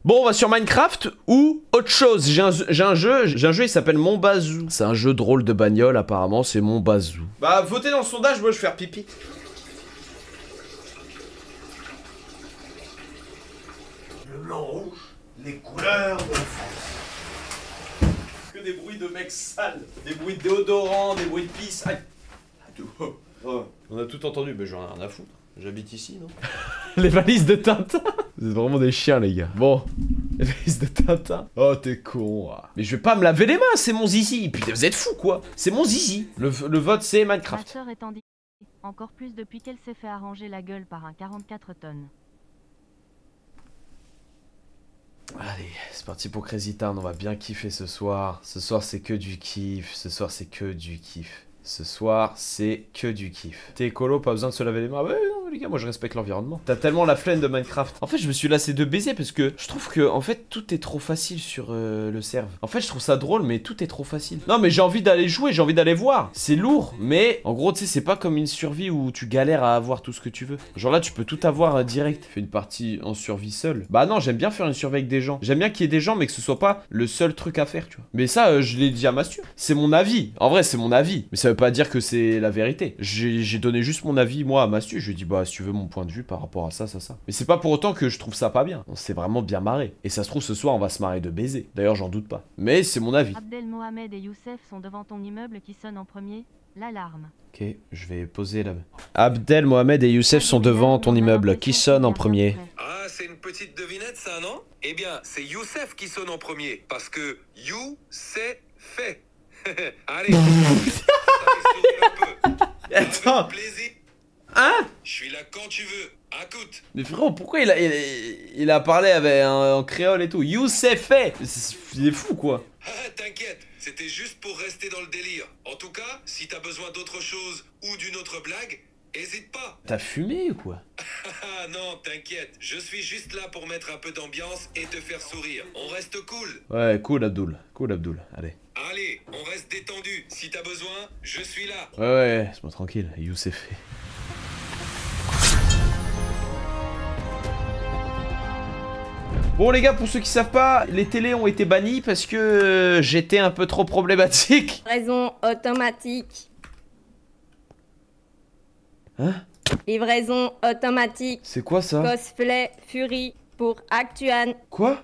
Bon, on va sur Minecraft ou autre chose. J'ai un jeu, il s'appelle Mon Bazou. C'est un jeu de rôle de bagnole, apparemment, c'est Mon Bazou. Bah, votez dans le sondage, moi je vais faire pipi. Le blanc rouge, les couleurs de la France. Que des bruits de mecs sales, des bruits de déodorant, des bruits de pisse. Aïe. On a tout entendu, mais j'en ai rien à foutre. J'habite ici, non? Les valises de Tintin. Vous êtes vraiment des chiens, les gars. Bon, les valises de Tintin. Oh, t'es con. Mais je vais pas me laver les mains, c'est mon zizi. Putain, vous êtes fous, quoi. C'est mon zizi. Le vote, c'est Minecraft. Ma sœur est handicapée. Encore plus depuis qu'elle s'est fait arranger la gueule par un 44 tonnes. Allez, c'est parti pour Crazy Town. On va bien kiffer ce soir. Ce soir, c'est que du kiff. Ce soir, c'est que du kiff. Ce soir, c'est que du kiff. T'es écolo, pas besoin de se laver les mains. Ouais, non, les gars, moi je respecte l'environnement. T'as tellement la flemme de Minecraft. En fait, je me suis lassé de baiser parce que je trouve que, en fait, tout est trop facile sur le serve. En fait, je trouve ça drôle, mais tout est trop facile. Non, mais j'ai envie d'aller jouer, j'ai envie d'aller voir. C'est lourd, mais en gros, tu sais, c'est pas comme une survie où tu galères à avoir tout ce que tu veux. Genre là, tu peux tout avoir direct. Fais une partie en survie seul. Bah non, j'aime bien faire une survie avec des gens. J'aime bien qu'il y ait des gens, mais que ce soit pas le seul truc à faire, tu vois. Mais ça, je l'ai dit à Mastu. C'est mon avis. En vrai, c'est mon avis. Mais ça veut pas dire que c'est la vérité. J'ai donné juste mon avis, moi, à Mastu. Je lui ai dit, bah, si tu veux mon point de vue par rapport à ça, ça. Mais c'est pas pour autant que je trouve ça pas bien. On s'est vraiment bien marré. Et ça se trouve, ce soir, on va se marrer de baiser. D'ailleurs, j'en doute pas. Mais c'est mon avis. Abdel Mohamed et Youssef sont devant ton immeuble qui sonne en premier. L'alarme. Ok, je vais poser la... Abdel, Mohamed et Youssef sont devant ton immeuble. Qui sonne en premier? Ah, c'est une petite devinette, ça, non? Eh bien, c'est Youssef qui sonne en premier. Parce que You, c'est fait. Allez. Attends. Plaisir. Hein? Je suis là quand tu veux. Écoute. Mais frérot, pourquoi il a parlé avec en créole et tout? Youssef fait. Il est fou, quoi. Ah, t'inquiète, c'était juste pour rester dans le délire. En tout cas, si t'as besoin d'autre chose ou d'une autre blague, hésite pas. T'as fumé ou quoi? Ah non, t'inquiète, je suis juste là pour mettre un peu d'ambiance et te faire sourire. On reste cool. Ouais, cool Abdul. Cool Abdul, allez. Allez, on reste détendu. Si t'as besoin, je suis là. Ouais, laisse-moi tranquille, Youssef fait. Bon les gars, pour ceux qui savent pas, les télés ont été bannies parce que j'étais un peu trop problématique. Livraison automatique. Hein? Livraison automatique. C'est quoi ça? Cosplay Fury pour Actuan. Quoi?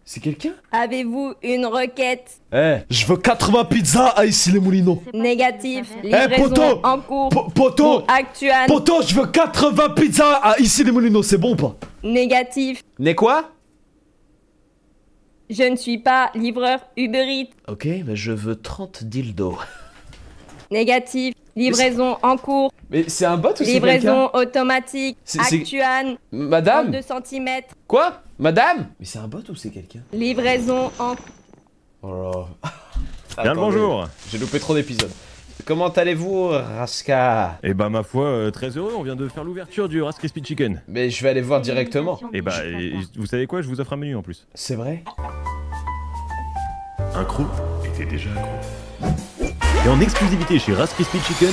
C'est quelqu'un? Avez-vous une requête? Eh, je veux 80 pizzas à Issy-les-Moulineaux. Négatif. Eh, Livraison poto! en cours Poto! pour Actuan. Poto, je veux 80 pizzas à Issy-les-Moulineaux, c'est bon ou pas? Négatif. Né quoi? Je ne suis pas livreur Uber Eats. Ok, mais je veux 30 dildos. Négatif. Livraison en cours. Mais c'est un bot ou c'est quelqu'un? Livraison automatique. C'est- Actuan. Madame? 32 cm. Quoi? Madame? Mais c'est un bot ou c'est quelqu'un? Livraison en... Oh là là. Bien le Attendez, bonjour. J'ai loupé trop d'épisodes. Comment allez-vous, Raska? Eh bah ma foi, très heureux, on vient de faire l'ouverture du Ras Crispy Chicken. Mais je vais aller voir directement. Et bah, vous savez quoi, je vous offre un menu en plus. C'est vrai? Un crew était déjà accro. Et en exclusivité chez Ras Crispy Chicken,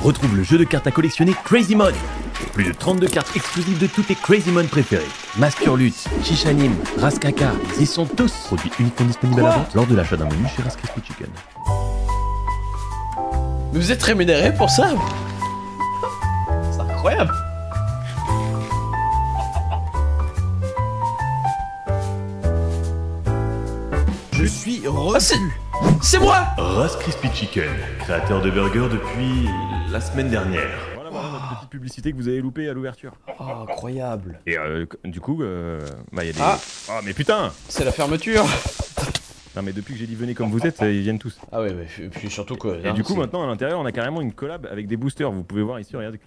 retrouve le jeu de cartes à collectionner Crazy Mon. Plus de 32 cartes exclusives de toutes tes Crazy Mon préférées. Masturlute, Chichanim, Raskaka, ils y sont tous. Produits uniquement disponibles à la vente lors de l'achat d'un menu chez Ras Crispy Chicken. Mais vous êtes rémunéré pour ça? C'est incroyable. Je suis reçu. C'est moi. Ras Crispy Chicken, créateur de burgers depuis la semaine dernière. Voilà, voilà notre petite publicité que vous avez loupée à l'ouverture. Oh, incroyable. Et du coup, bah y a des... Ah. Ah mais putain. C'est la fermeture. Non mais depuis que j'ai dit venez comme vous êtes, ils viennent tous. Ah ouais, mais puis surtout quoi. Et du coup maintenant à l'intérieur on a carrément une collab avec des boosters, vous pouvez voir ici, regardez.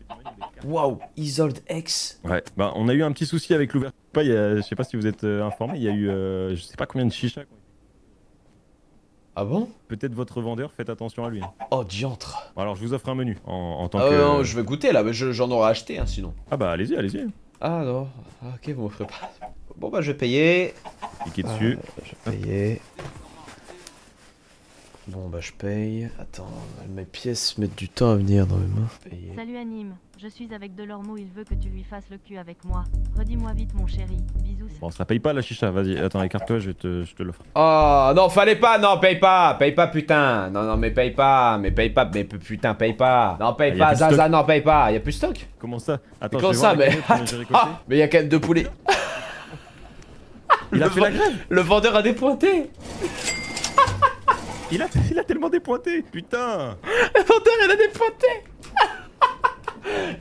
Waouh, Isolde X. Ouais, bah on a eu un petit souci avec l'ouverture. Je sais pas si vous êtes informé, il y a eu je sais pas combien de chichas. Ah bon? Peut-être votre vendeur, faites attention à lui. Oh, diantre. Bon, alors je vous offre un menu en tant Ah que... non, je vais goûter là, mais j'en aurais acheté hein, sinon. Ah bah allez-y, allez-y. Ah non, ah, ok, vous m'offrez pas. Bon bah je vais payer. Cliquez dessus. Je vais payer. Bon bah je paye. Attends, mes pièces mettent du temps à venir dans mes mains. Payer. Salut Anime, je suis avec Delormeau, il veut que tu lui fasses le cul avec moi. Redis-moi vite mon chéri, bisous. Bon, ça paye pas la chicha, vas-y, attends, écarte-toi, je te l'offre. Oh non, fallait pas, non, paye pas putain. Non, mais paye pas, mais putain, paye pas. Non, paye Y a pas, plus de Zaza, stock. non, paye pas. Y'a plus de stock. Comment ça? Attends, Comment je vais ça, voir mais la cagnotte, combien j'ai récolté. mais y'a quand même 2 poulets. Il a fait la grève. Le vendeur a dépointé. Il a tellement dépointé. Putain. Le vendeur, il a dépointé.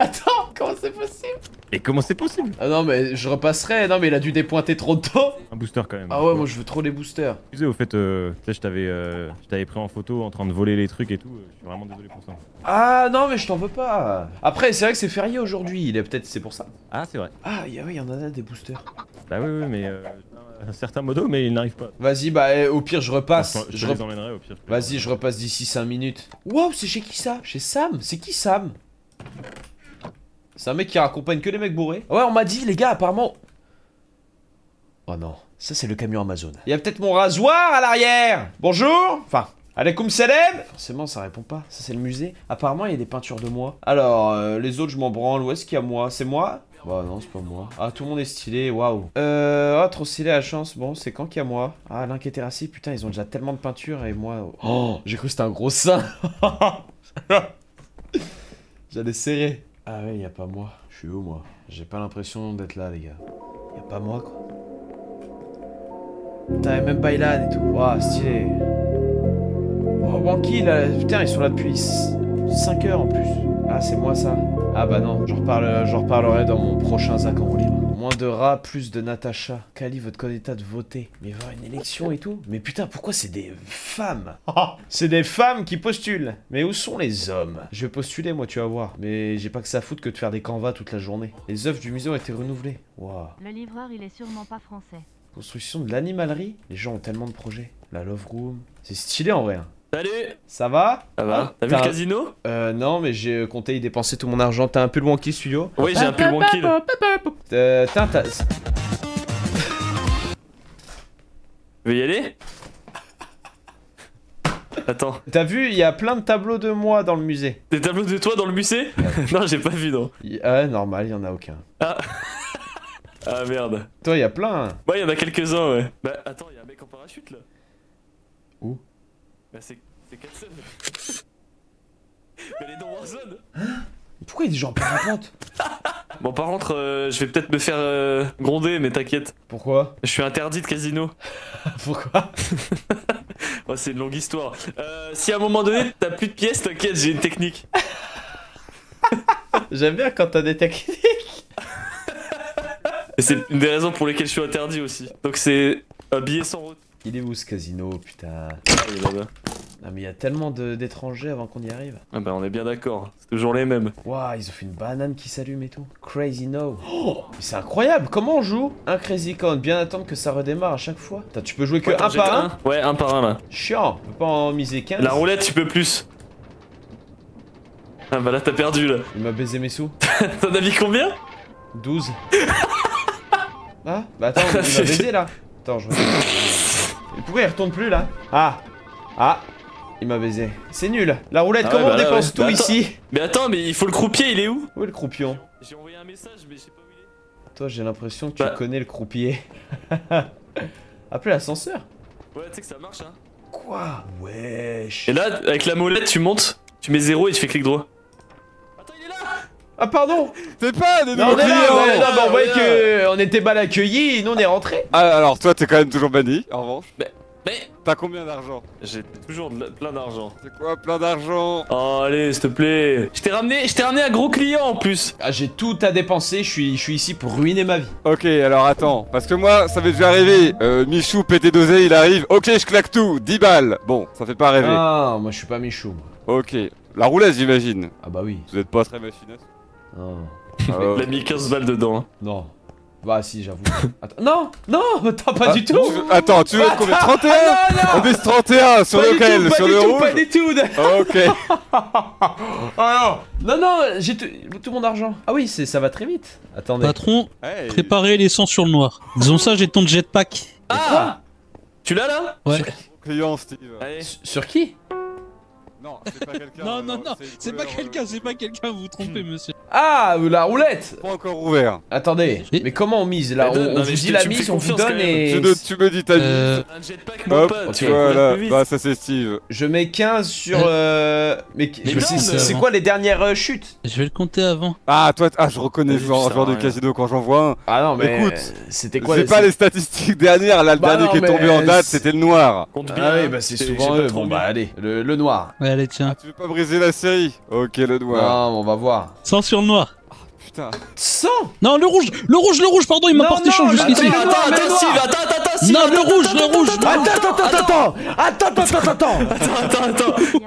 Attends, comment c'est possible? Et comment c'est possible? Ah non, mais je repasserai. Non, mais il a dû dépointer trop tôt. Un booster quand même. Ah ouais, moi je veux trop les boosters. Excusez, au fait, tu sais, je t'avais pris en photo en train de voler les trucs et tout. Je suis vraiment désolé pour ça. Ah non, mais je t'en veux pas. Après, c'est vrai que c'est férié aujourd'hui. Il est peut-être, c'est pour ça. Ah, c'est vrai. Ah, oui, il y en a des boosters. Bah oui, mais un certain modo, mais il n'arrive pas. Vas-y, bah au pire, je repasse. Je les emmènerai au pire. Vas-y, je repasse d'ici 5 minutes. Waouh, c'est chez qui ça? Chez Sam? C'est qui Sam? C'est un mec qui raccompagne que les mecs bourrés. Ouais, on m'a dit, les gars, apparemment. Oh non, ça c'est le camion Amazon. Il y a peut-être mon rasoir à l'arrière. Bonjour. Enfin, alaikum salam. Forcément, ça répond pas. Ça c'est le musée. Apparemment, il y a des peintures de moi. Alors, les autres, je m'en branle. Où est-ce qu'il y a moi? C'est moi? Bah non, c'est pas moi. Ah, tout le monde est stylé, waouh. Oh, trop stylé la chance. Bon, c'est quand qu'il y a moi? Ah, l'un qui est terrassé, putain, ils ont déjà tellement de peinture et moi... Oh, j'ai cru que c'était un gros sein. J'allais serrer. Ah ouais, y a pas moi. Je suis où, moi? J'ai pas l'impression d'être là, les gars. Y a pas moi, quoi. Putain, y'a même Bailan et tout. Waouh, stylé. Oh, Banky, là, putain, ils sont là depuis 5 heures en plus. Ah, c'est moi, ça. Ah bah non, j'en reparlerai dans mon prochain Zach en roue libre. Moins de rats, plus de Natacha. Quali votre candidat de voter. Mais il va y avoir une élection et tout. Mais putain, pourquoi c'est des femmes? C'est des femmes qui postulent. Mais où sont les hommes? Je vais postuler, moi, tu vas voir. Mais j'ai pas que ça à foutre que de faire des canevas toute la journée. Les œuvres du musée ont été renouvelées. Waouh. Le livreur, il est sûrement pas français. Construction de l'animalerie. Les gens ont tellement de projets. La Love Room. C'est stylé en vrai. Hein. Salut. Ça va? Ça va? T'as vu le casino? Non, mais j'ai compté y dépenser tout mon argent. T'as un pull Wonky studio? Oui, j'ai un pull Wonky là. T'as... Tu veux y aller? Attends. T'as vu, il y a plein de tableaux de moi dans le musée. Des tableaux de toi dans le musée? Non, j'ai pas vu, non. Ah, normal, il y en a aucun. Ah. Ah merde. Toi, il y a plein. Ouais, il y en a quelques-uns, ouais. Bah attends, il y a un mec en parachute là. Où? Bah c'est Katsum. Mais elle est dans Warzone. Pourquoi il y a des gens en parapente? Bon, par contre, je vais peut-être me faire gronder, mais t'inquiète. Pourquoi? Je suis interdit de casino. Pourquoi? Oh, c'est une longue histoire. Si à un moment donné t'as plus de pièces, t'inquiète, j'ai une technique. J'aime bien quand t'as des techniques. Et c'est une des raisons pour lesquelles je suis interdit aussi. Donc c'est un billet sans route. Il est où ce casino, putain? Ah, il est là-bas. Ah, mais il y a tellement d'étrangers avant qu'on y arrive. Ah bah on est bien d'accord, c'est toujours les mêmes. Waouh, ils ont fait une banane qui s'allume et tout. Crazy no. Oh, mais c'est incroyable, comment on joue? Un crazy count, bien attendre que ça redémarre à chaque fois. Putain, tu peux jouer que Ouais, un par un? Ouais, un par un là. Chiant, on peut pas en miser 15. La roulette, tu peux plus. Ah bah là t'as perdu là. Il m'a baisé mes sous. T'en as mis combien? 12. Ah, bah attends, il m'a baisé là. Attends, je regarde. Et pourquoi il retourne plus là? Ah, il m'a baisé. C'est nul. La roulette, Ah comment ouais, on bah là, dépense ouais. tout Bah ici? Mais attends, mais il faut le croupier, il est où? Où est le croupion? J'ai envoyé un message, mais je sais pas où il est. Toi, j'ai l'impression que tu Bah. connais le croupier. Appelez l'ascenseur. Ouais, tu sais que ça marche hein. Quoi? Wesh. Et là, avec la molette, tu montes, tu mets 0 et tu fais clic droit. Attends, il est là! Ah pardon. T'es pas des Non, nouveaux on est là, clients. ouais, non, mais on voyait que on était mal accueillis, nous on est rentrés. Ah, alors toi t'es quand même toujours banni, en revanche. Mais T'as combien d'argent? j'ai toujours plein d'argent. C'est quoi, plein d'argent? Oh, allez, s'il te plaît. Je t'ai ramené un gros client en plus. Ah, j'ai tout à dépenser, je suis ici pour ruiner ma vie. Ok, alors attends, parce que moi ça m'est déjà arrivé. Michou pété dosé, il arrive. Ok, je claque tout, 10 balles. Bon, ça fait pas rêver. Ah, moi je suis pas Michou. Moi. Ok, la roulette j'imagine. Ah bah oui. Vous êtes pas très machinasse. Non. Il a mis 15 balles dedans. Hein. Non. Bah si, j'avoue. Attends, non, attends, pas du tout. Attends, tu veux être combien? 31? Ah, non, On vise 31 sur pas du lequel? tout, Sur pas le du tout, rouge? pas du tout. Ok. Ah non. Non, j'ai tout mon argent. Ah oui, ça va très vite. Attendez. Patron, Hey. préparez les sangs sur le noir. Disons ça, j'ai ton jetpack. Ah! Tu l'as là? Ouais. client, Steve. Allez. Sur qui? Non, c'est pas quelqu'un. Non, non, non, une c'est pas couleur, quelqu'un, vous vous trompez, monsieur. Ah, la roulette. Pas encore ouvert. Attendez, Et- mais comment on mise là? Bah, donne, On non, vous mais dit tu la me mise, fais on vous confiance, donne quand même. et... Tu me dis ta mise. Un jetpack, mon Hop, pote. tu ok. vois là. Plus vite. Bah, ça c'est Steve. Je mets 15 sur... Mais Mais c'est non, quoi les dernières chutes? Je vais le compter avant. Ah, toi, je reconnais Vas-y, le joueur, ça joueur de sert à casino quand j'en vois un. Ah non, mais... Écoute, c'était quoi J'ai pas les statistiques dernières, là, le Bah dernier non, qui est tombé mais en date, c'est- c'était le noir. Compte bien, Ah oui, hein. bah c'est J'ai souvent pas eux. trop Bon mis. bah allez, le noir. Ouais, allez, tiens. Ah, tu veux pas briser la série? Ok, le noir. Non, on va voir. 100 sur le noir. Putain. 100. Non, le rouge, pardon, il m'a Non, porté non, chance le- jusqu'ici. mais le noir, mais le Attends, noir. Steve, attends, Steve. Non, le rouge. Attends.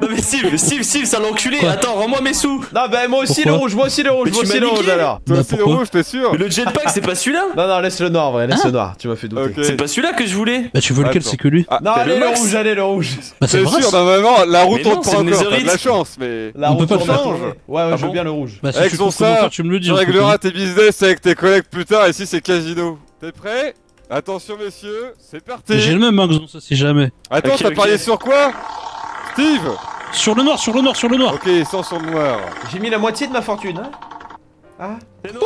Non, mais Steve, ça l'a enculé. Quoi? Attends, rends-moi mes sous. Non, bah moi aussi Pourquoi le rouge, moi aussi le rouge, Mais moi tu aussi m'as le rouge niqué. alors. Toi Bah, aussi, le pourquoi rouge, t'es sûr? Mais le jetpack, c'est pas celui-là. Non, laisse le noir, vrai, laisse le noir, tu m'as fait douter. Ok. C'est pas celui-là que je voulais. Bah, tu veux lequel, Attends. c'est que lui. Ah, Non, Mais allez le le max. rouge, allez le rouge. Bah, c'est c'est vrai. sûr, normalement, la route Mais non, on te c'est prend le encore. T'as de la Netherite. chance, mais. La On peut route pas le tourne. faire. Ouais, Ah je veux bon bien le rouge. Bah, si Avec tu son trouves comment ça, faire, tu me le dis. Tu on fait régleras tes business avec tes collègues plus tard, ici c'est casino. T'es prêt? Attention messieurs, c'est tout. parti. J'ai le même, hein, Xon, ça si jamais. Attends, Ok, t'as ok. parié sur quoi? Steve? Sur le noir. Ok, 100 sur le noir. J'ai mis la moitié de ma fortune, hein. Ah. C'est noir.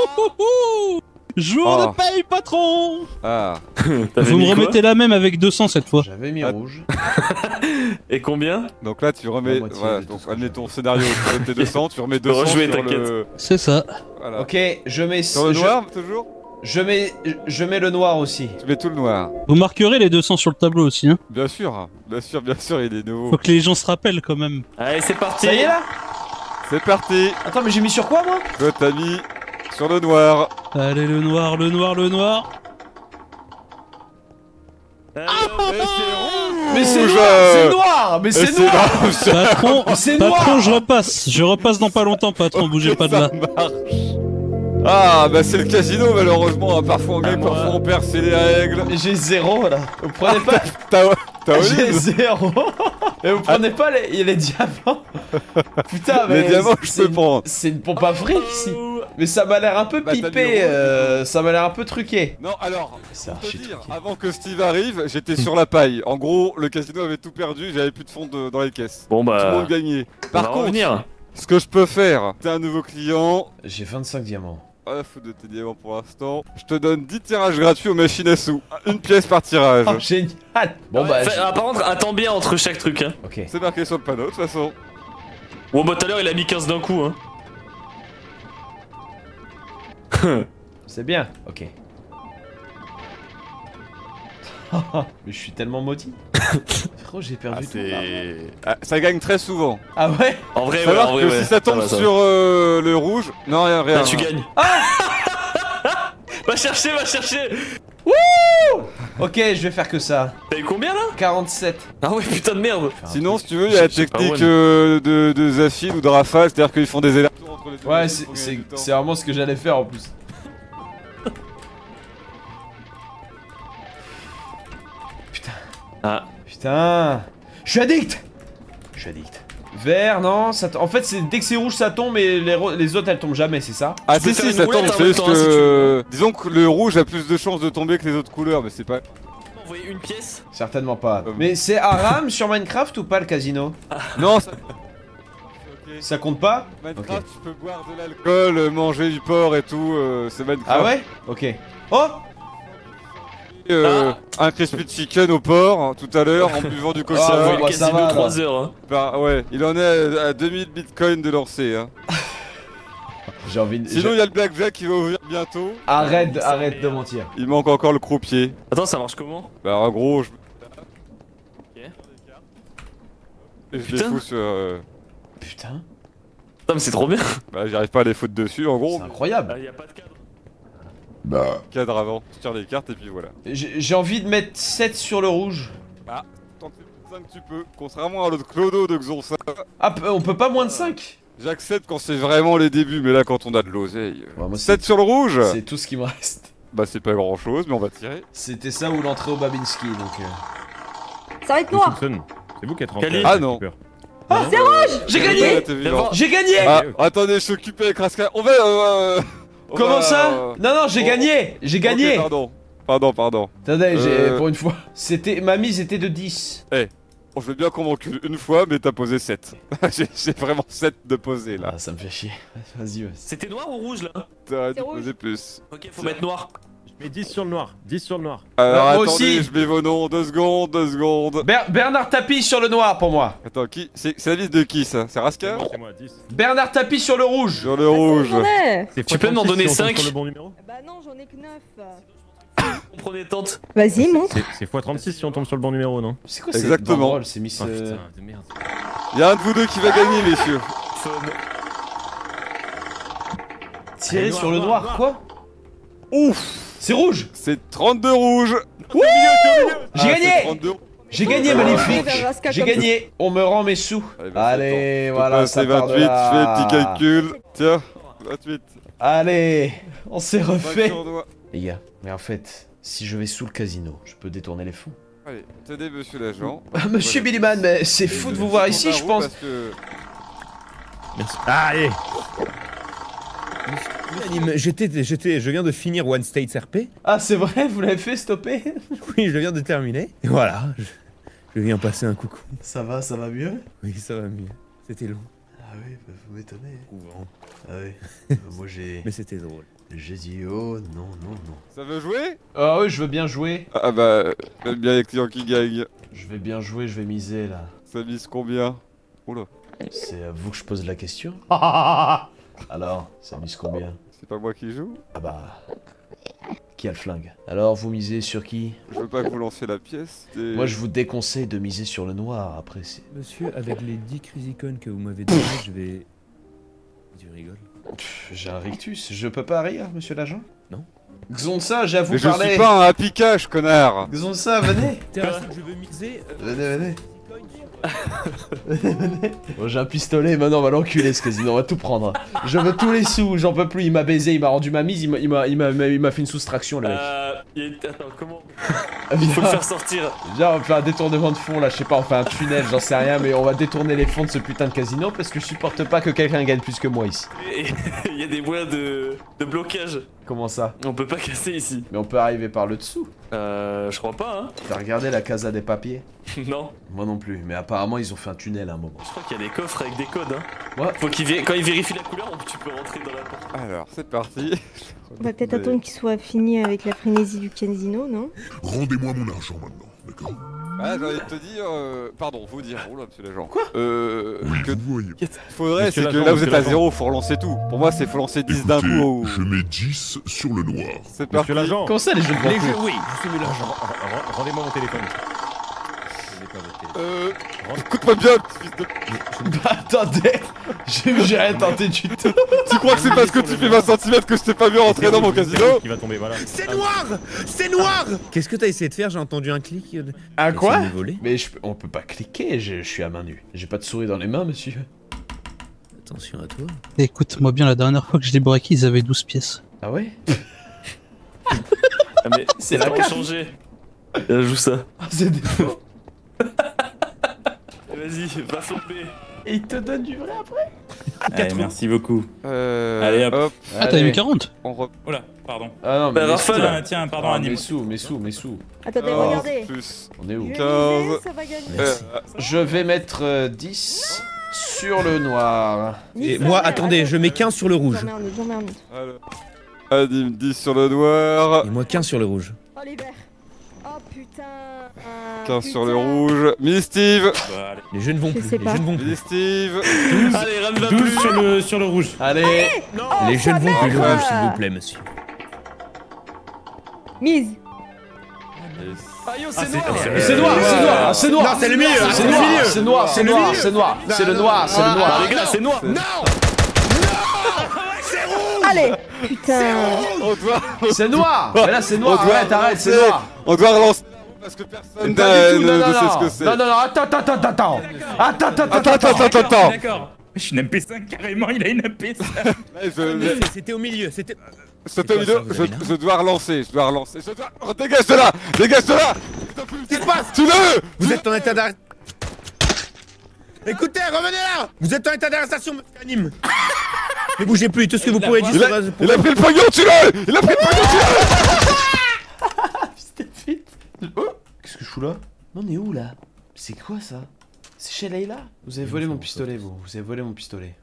Jour Oh. de paye, patron. Ah. T'avais Vous me mis quoi remettez la même avec 200 cette fois. J'avais mis Ah. rouge. Et combien? Donc là tu remets. La moitié Voilà, de tout donc ce que admets j'ai. ton scénario, tu remets tes 200, tu remets 200 rejouer, sur t'inquiète. le. C'est ça. Voilà. Ok, je mets... Sur le je- noir toujours? Je mets le noir aussi. Tu mets tout le noir. Vous marquerez les 200 sur le tableau aussi, hein. Bien sûr, il est nouveau. Faut que les gens se rappellent quand même. Allez, c'est parti. Ça y est là. C'est parti. Attends, mais j'ai mis sur quoi moi? Toi t'as mis sur le noir. Allez, le noir. Mais c'est Rouge, noir, c'est noir, mais Et c'est noir. Patron, C'est patron, noir. je repasse dans pas longtemps, patron, bougez pas de là. Ça marche. Ah bah c'est le casino malheureusement, parfois on gagne, moi. parfois on perd, c'est les règles. J'ai 0 là. Vous prenez pas. T'as J'ai Olive 0. Et vous prenez pas les diamants. Putain, mais Les diamants je c'est peux une- prendre. C'est une pompe à fric ici. Mais ça m'a l'air un peu Bah, t'as mis le pipé, rouge. ça m'a l'air un peu truqué. Non alors, C'est pour te archi dire, truqué. avant que Steve arrive, j'étais sur la paille. En gros, le casino avait tout perdu, j'avais plus de fonds dans les caisses. Bon Tout le bah. monde gagnait. On Par va contre, revenir. ce que je peux faire, t'es un nouveau client, J'ai 25 diamants. à la faute de tes diamants pour l'instant, je te donne 10 tirages gratuits aux machines à sous. Une pièce par tirage. Oh, génial. Bon bah. Par contre, attends bien entre chaque truc, hein. Ok. C'est marqué sur le panneau de toute façon. Bon, bah tout à l'heure, il a mis 15 d'un coup, hein. C'est bien. Ok. Mais je suis tellement maudit. Frérot, j'ai perdu tout là. Ça gagne très souvent. Ah ouais. En vrai, Faut ouais, savoir en vrai, que ouais. si ça tombe va, sur le rouge, non rien, rien. Là, tu gagnes. Va chercher. Ok, je vais faire que ça. T'as eu combien là? 47. Ah ouais, putain de merde. Sinon, si tu veux, il y a la J'ai pas technique one. de Zafil ou de Rafale, c'est-à-dire qu'ils font des allers-retours entre les deux. Ouais, machines pour gagner du temps. c'est vraiment ce que j'allais faire en plus. Ah. Putain. Je suis addict. Vert, non, ça en fait, c'est dès que c'est rouge, ça tombe et les autres, elles tombent jamais, c'est ça? Ah Tu peux si faire si, une ça tombe, roulette en c'est même juste temps, hein, si tu que... veux. Disons que le rouge a plus de chances de tomber que les autres couleurs, mais c'est pas... Envoyer une pièce. Certainement pas. Ah bon. Mais c'est haram sur Minecraft ou pas le casino? Non, ça... Ça compte pas? Minecraft, tu peux boire de l'alcool, manger du porc et tout, c'est Minecraft. Ah ouais? Ok. Oh! Un crispy chicken au porc, hein, tout à l'heure, en buvant du coca. Ah, Ça ouais, envoie bah, quasi ça va, 2-3 heures, hein. Bah ouais, il en est à 2000 bitcoins de lancer. Hein. J'ai envie de... Sinon, il y a le blackjack qui va ouvrir bientôt. Arrête de mentir. Il manque encore le croupier. Attends, ça marche comment? Bah en gros, je... Ok. Et je les Putain. fous sur... Putain, Putain, mais c'est trop bien. Bah j'arrive pas à les foutre dessus, en gros. c'est incroyable. Ah, y a pas de cadre. Cadre avant, tu tires les cartes et puis voilà. J'ai envie de mettre 7 sur le rouge. Tant que c'est plus de 5 tu peux. Contrairement à l'autre Clodo de Xonsa, Ah, on peut pas moins de 5? j'accepte quand c'est vraiment les débuts, mais là quand on a de l'oseille... Ouais, moi, 7 sur le rouge. C'est tout ce qui me reste. Bah c'est pas grand chose, mais on va tirer. C'était ça ou l'entrée au Babinski, donc... Ça va être Je noir. soupçonne. C'est vous qui êtes rentré. Khalid. Ah non. J'ai Ouais, gagné! t'es vivant. J'ai gagné! Ah, ok. attendez, je suis occupé avec Raska. On va... Comment ça? Non, j'ai on- gagné! J'ai gagné! Ok, pardon. Pardon. Attendez, pour une fois. Ma mise était de 10. Bon, je veux bien qu'on m'encule une fois, mais t'as posé 7. J'ai vraiment 7 de poser là. Ah, ça me fait chier. Vas-y. C'était noir ou rouge là? T'aurais dû poser plus. Ok, faut mettre noir. Je mets 10 sur le noir. 10 sur le noir. Alors moi attendez, aussi. je mets vos noms. 2 secondes. Bernard Tapie sur le noir pour moi. Attends, qui? C'est la liste de qui ça? C'est Raska? C'est moi, 10. Bernard Tapie sur le rouge. Sur le rouge. Tu peux m'en donner 5? Sur le bon numéro? Bah non, j'en ai que 9. Prenez tente. Vas-y, montre. C'est x36 si on tombe sur le bon numéro, non? C'est quoi Exactement. C'est Miss. Oh putain, de merde. Y'a un de vous deux qui va gagner, messieurs. Tirer sur le noir, quoi? Ouf! C'est rouge. C'est 32 rouges. J'ai gagné. c'est 32. J'ai gagné, Bravo. magnifique. J'ai gagné. On me rend mes sous. Allez, voilà, ça C'est part de 28, là. fais petit calcul. Tiens, 28. Allez, on s'est refait. Sur doigt. Les gars, mais en fait, si je vais sous le casino, je peux détourner les fonds. Allez, tenez monsieur l'agent. Monsieur Billyman, mais c'est fou de vous voir ici, je pense. Parce que... Merci. Allez. Je viens de finir One States RP. Ah, c'est vrai, vous l'avez fait stopper? Oui, je viens de terminer. Et voilà, je viens passer un coucou. Ça va mieux? Oui, ça va mieux. C'était long. Ah oui, bah, vous m'étonnez. Couvent. Ah oui, moi j'ai... Mais c'était drôle. J'ai dit oh non. Ça veut jouer? Ah oui, je veux bien jouer. Ah bah, j'aime bien les clients qui gagnent. Je vais bien jouer, je vais miser là. Ça mise combien? Oula. C'est à vous que je pose la question. Alors, ça mise combien? C'est pas moi qui joue? Ah bah... Qui a le flingue? Alors, vous misez sur qui? Je veux pas que vous lanciez la pièce. Moi, je vous déconseille de miser sur le noir, après c'est... Monsieur, avec les 10 crisicons que vous m'avez donné, je vais... Tu rigoles? J'ai un rictus, je peux pas rire, monsieur l'agent? Non. Xonsa, j'ai à vous Mais je parler. suis pas un happy cash, connard. Xonsa, venez. Je veux miser... Venez. Bon, j'ai un pistolet, maintenant on va l'enculer ce casino, on va tout prendre. Je veux tous les sous, j'en peux plus, il m'a baisé, il m'a rendu ma mise, il m'a fait une soustraction le mec. Attends, comment? Il faut le faire sortir. Viens, on va faire un détournement de fonds là, je sais pas, on fait un tunnel, j'en sais rien, mais on va détourner les fonds de ce putain de casino parce que je supporte pas que quelqu'un gagne plus que moi ici. Il y a des moyens de blocage. Comment ça? On peut pas casser ici. Mais on peut arriver par le dessous. Je crois pas, hein. T'as regardé la Casa des Papiers? Non. Moi non plus, mais apparemment ils ont fait un tunnel à un moment. Je crois qu'il y a des coffres avec des codes, hein. Ouais. Faut quand ils vérifient la couleur, tu peux rentrer dans la porte. Alors, c'est parti. On va peut-être attendre qu'il soit fini avec la frénésie du casino, non? Rendez-moi mon argent maintenant, d'accord? Ah, j'ai envie de te dire, pardon, vous dire, oh là, monsieur l'agent. Quoi? Oui, que vous voyez. faudrait, c'est que là vous êtes à 0, faut relancer tout. Pour moi, c'est faut lancer 10 d'un Écoutez, coup. je mets 10 sur le noir. C'est parti. Monsieur l'agent. Comment ça les jeux de Les banco? jeux, oui, je suis l'argent. Rendez-moi mon téléphone. Je n'ai pas votre téléphone. Écoute-moi bien, petit fils de... Bah attendez, j'ai rien tenté du tout. Tu crois que c'est parce que tu fais 20 cm que je t'ai pas vu rentrer dans mon casino? Qui va tomber, voilà. C'est noir! C'est noir! Qu'est-ce que t'as essayé de faire? J'ai entendu un clic. Un quoi? Essayé de me voler. Mais on peut pas cliquer, je suis à main nue. J'ai pas de souris dans les mains, monsieur. Attention à toi. Écoute-moi bien, la dernière fois que je l'ai braqué, ils avaient 12 pièces. Ah ouais? Ah, mais C'est la pas carte. changé. Joue ça. Ah, c'est des faux. Vas-y, va flopper. Et il te donne du vrai après? Allez, merci beaucoup. Allez, hop. Ah, t'avais mis 40? On re... Oh là, pardon. Ah non, mais Bah, mes Raphaël. sous, Ah, tiens, pardon, Ah, Anime. mes sous. Attendez, Oh, regardez. plus. On est où? Je vais 15. miser, ça va gagner. Je vais mettre 10 sur le noir. Et moi, attendez, je mets 15 sur le rouge. J'emmerde. Alors, 10 sur le noir. Et moi, 15 sur le rouge. Oh les verts. Oh putain. 15 sur le rouge. Miss Steve. Bah, allez. Les jeux ne vont Je plus. sais Les pas. jeux ne vont plus. Miss Steve. Allez, Ram va 12 plus. sur le rouge. Allez. Les jeux ne vont plus. Le merde. rouge, s'il vous plaît, monsieur. Mise. Ah yo, Ah, c'est noir. c'est- C'est noir, c'est noir, c'est noir. Non, c'est le milieu, C'est c'est le noir, milieu. c'est noir, c'est C'est le noir, milieu. c'est noir. C'est le noir, c'est le noir. Les gars, c'est noir. Allez. Putain. On doit... C'est noir. Mais là c'est noir. On doit Arrête, c'est relancer. noir. On doit relancer. Parce que personne Pas du tout, ne non, sait ce que c'est. non, attends. Attends. D'accord. Je suis une MP5 carrément, il a une MP5. C'était au milieu. C'était. C'était au quoi, milieu, ça, vous avez je dois relancer. Oh, dégage de là. Qu'est-ce qui se passe? Tu le. Vous êtes en état d'arrestation. Écoutez, revenez là. Vous êtes en état d'arrestation, monsieur Anime. Ne bougez plus, tout ce que vous pourrez dire. Il a pris le pognon, tu le. Il a pris le pognon, tu le. Choula? On est où là? C'est quoi ça? C'est chez Leïla? Vous avez volé mon pistolet, vous. Vous avez volé mon pistolet.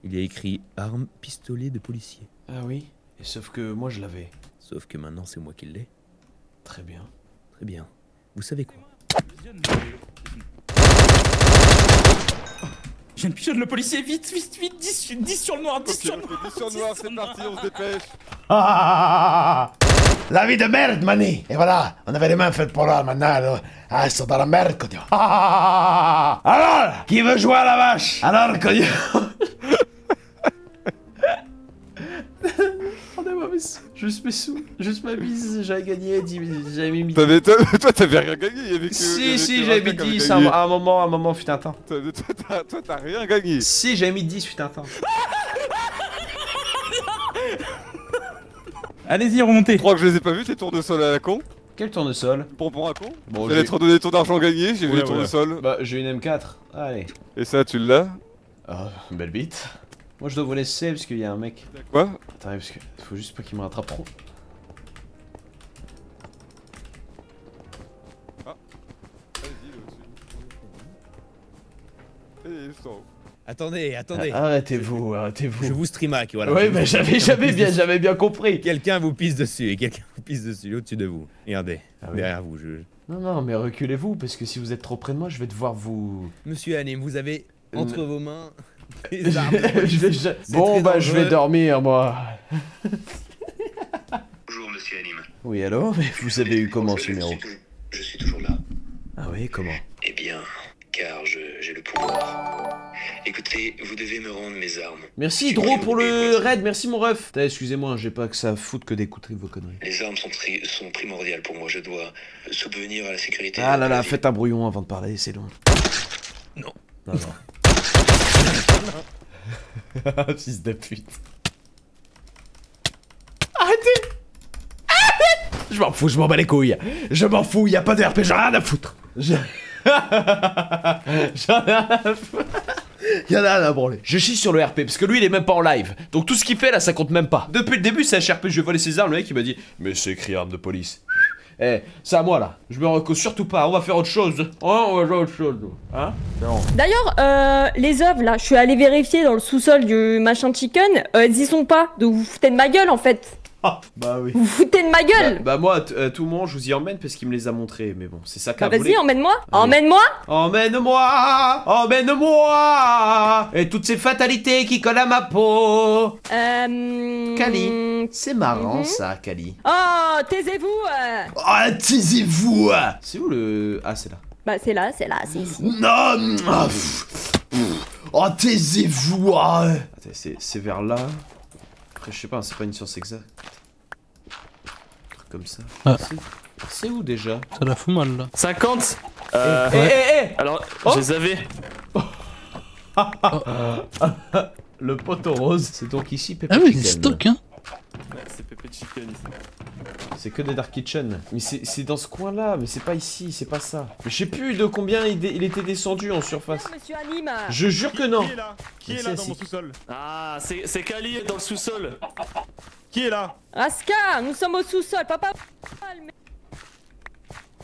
Il y a écrit arme, pistolet de policier. Ah oui? Et sauf que moi je l'avais. Sauf que maintenant c'est moi qui l'ai. Très bien. Très bien. Vous savez quoi? Je viens de pigeonner le policier, vite, 10 sur le noir, 10 sur le noir. 10 sur le noir, c'est parti, on se dépêche. La vie de merde, Mané. Et voilà, on avait les mains faites pour là, maintenant, là. Ah, ils sont dans la merde, cognon. Alors, qui veut jouer à la vache? Alors, cognon. Rendez-moi mes sous. Juste mes sous. Juste ma bise. J'avais gagné 10. J'avais mis 10. Toi, t'avais rien gagné. Il y avait que, si, j'avais mis 10 à un moment, fut un temps. Toi, t'as rien gagné. Si, j'avais mis 10, fut un temps. Allez-y, remontez. Je crois que je les ai pas vus, tes tournesols à la con. Quel tournesol? Pompon à con. Bon, j'allais te redonner ton argent gagné, j'ai vu les tournesols. Bah, j'ai une M4. Allez. Et ça, tu l'as? Ah, une belle bite. Moi, je dois vous laisser parce qu'il y a un mec. Quoi? Attends, parce que faut juste pas qu'il me rattrape trop. Ah. Vas-y, là aussi. Attendez. Arrêtez-vous. Je vous streamac, voilà. Oui, mais j'avais bien compris. Quelqu'un vous pisse dessus, au-dessus de vous. Regardez, oui. derrière vous, Non, mais reculez-vous, parce que si vous êtes trop près de moi, je vais devoir vous... Monsieur Anim, vous avez entre vos mains des armes. Bon, bah, je vais dormir, moi. Bonjour, monsieur Anim. Oui, alors? Mais vous avez eu comment ce numéro? Je suis toujours là. Ah oui, comment? Eh bien, car j'ai le pouvoir. Écoutez, vous devez me rendre mes armes. Merci, Dro, pour le raid. Merci, mon ref. Excusez-moi, j'ai pas que ça à foutre que d'écouter vos conneries. Les armes sont primordiales pour moi. Je dois subvenir à la sécurité. Ah là là, faites un brouillon avant de parler, c'est long. Non. Non. Fils de pute. Arrêtez! Je m'en fous, je m'en bats les couilles. Je m'en fous, y a pas de RP, j'en ai rien à foutre. J'en ai rien à foutre. Y'en a rien à branler. Je chie sur le RP parce que lui il est même pas en live. Donc tout ce qu'il fait là ça compte même pas. Depuis le début c'est HRP, je vais voler ses armes. Le mec il m'a dit mais c'est écrit arme de police. Eh, c'est à moi là. Je me recose surtout pas. On va faire autre chose. Hein, on va faire autre chose. Hein? Bon. D'ailleurs, les œuvres là, je suis allé vérifier dans le sous-sol du machin chicken. Elles y sont pas. Donc vous foutez de ma gueule en fait. Ah, bah oui. Vous foutez de ma gueule. Bah moi, tout le monde, je vous y emmène parce qu'il me les a montrés. Mais bon, c'est ça qu'a Bah vas-y, emmène-moi. Emmène-moi. Emmène-moi. Emmène-moi. Et toutes ces fatalités qui collent à ma peau. Kali. C'est marrant ça, Kali. Oh, taisez-vous. Oh, taisez-vous. C'est où le... Ah, c'est là. Bah c'est là, c'est ici. Non. Oh, taisez-vous. Attends, c'est vers là. Après, je sais pas, c'est pas une science exacte. Un truc comme ça. Ah. C'est où déjà? Ça la fout mal là. 50 Alors, je les avais. Le poteau rose, c'est donc ici Pepper Ah oui, Chicken. il stock hein. Ouais, c'est Pepper Chicken ici. C'est que des Dark Kitchen. Mais c'est dans ce coin là, mais c'est pas ici, c'est pas ça. Mais je sais plus de combien il était descendu en surface. Non, monsieur Anim. Je jure que non. Qui est là dans mon sous-sol? Ah, c'est Kali dans le sous-sol. Qui est là? Raska, nous sommes au sous-sol, papa.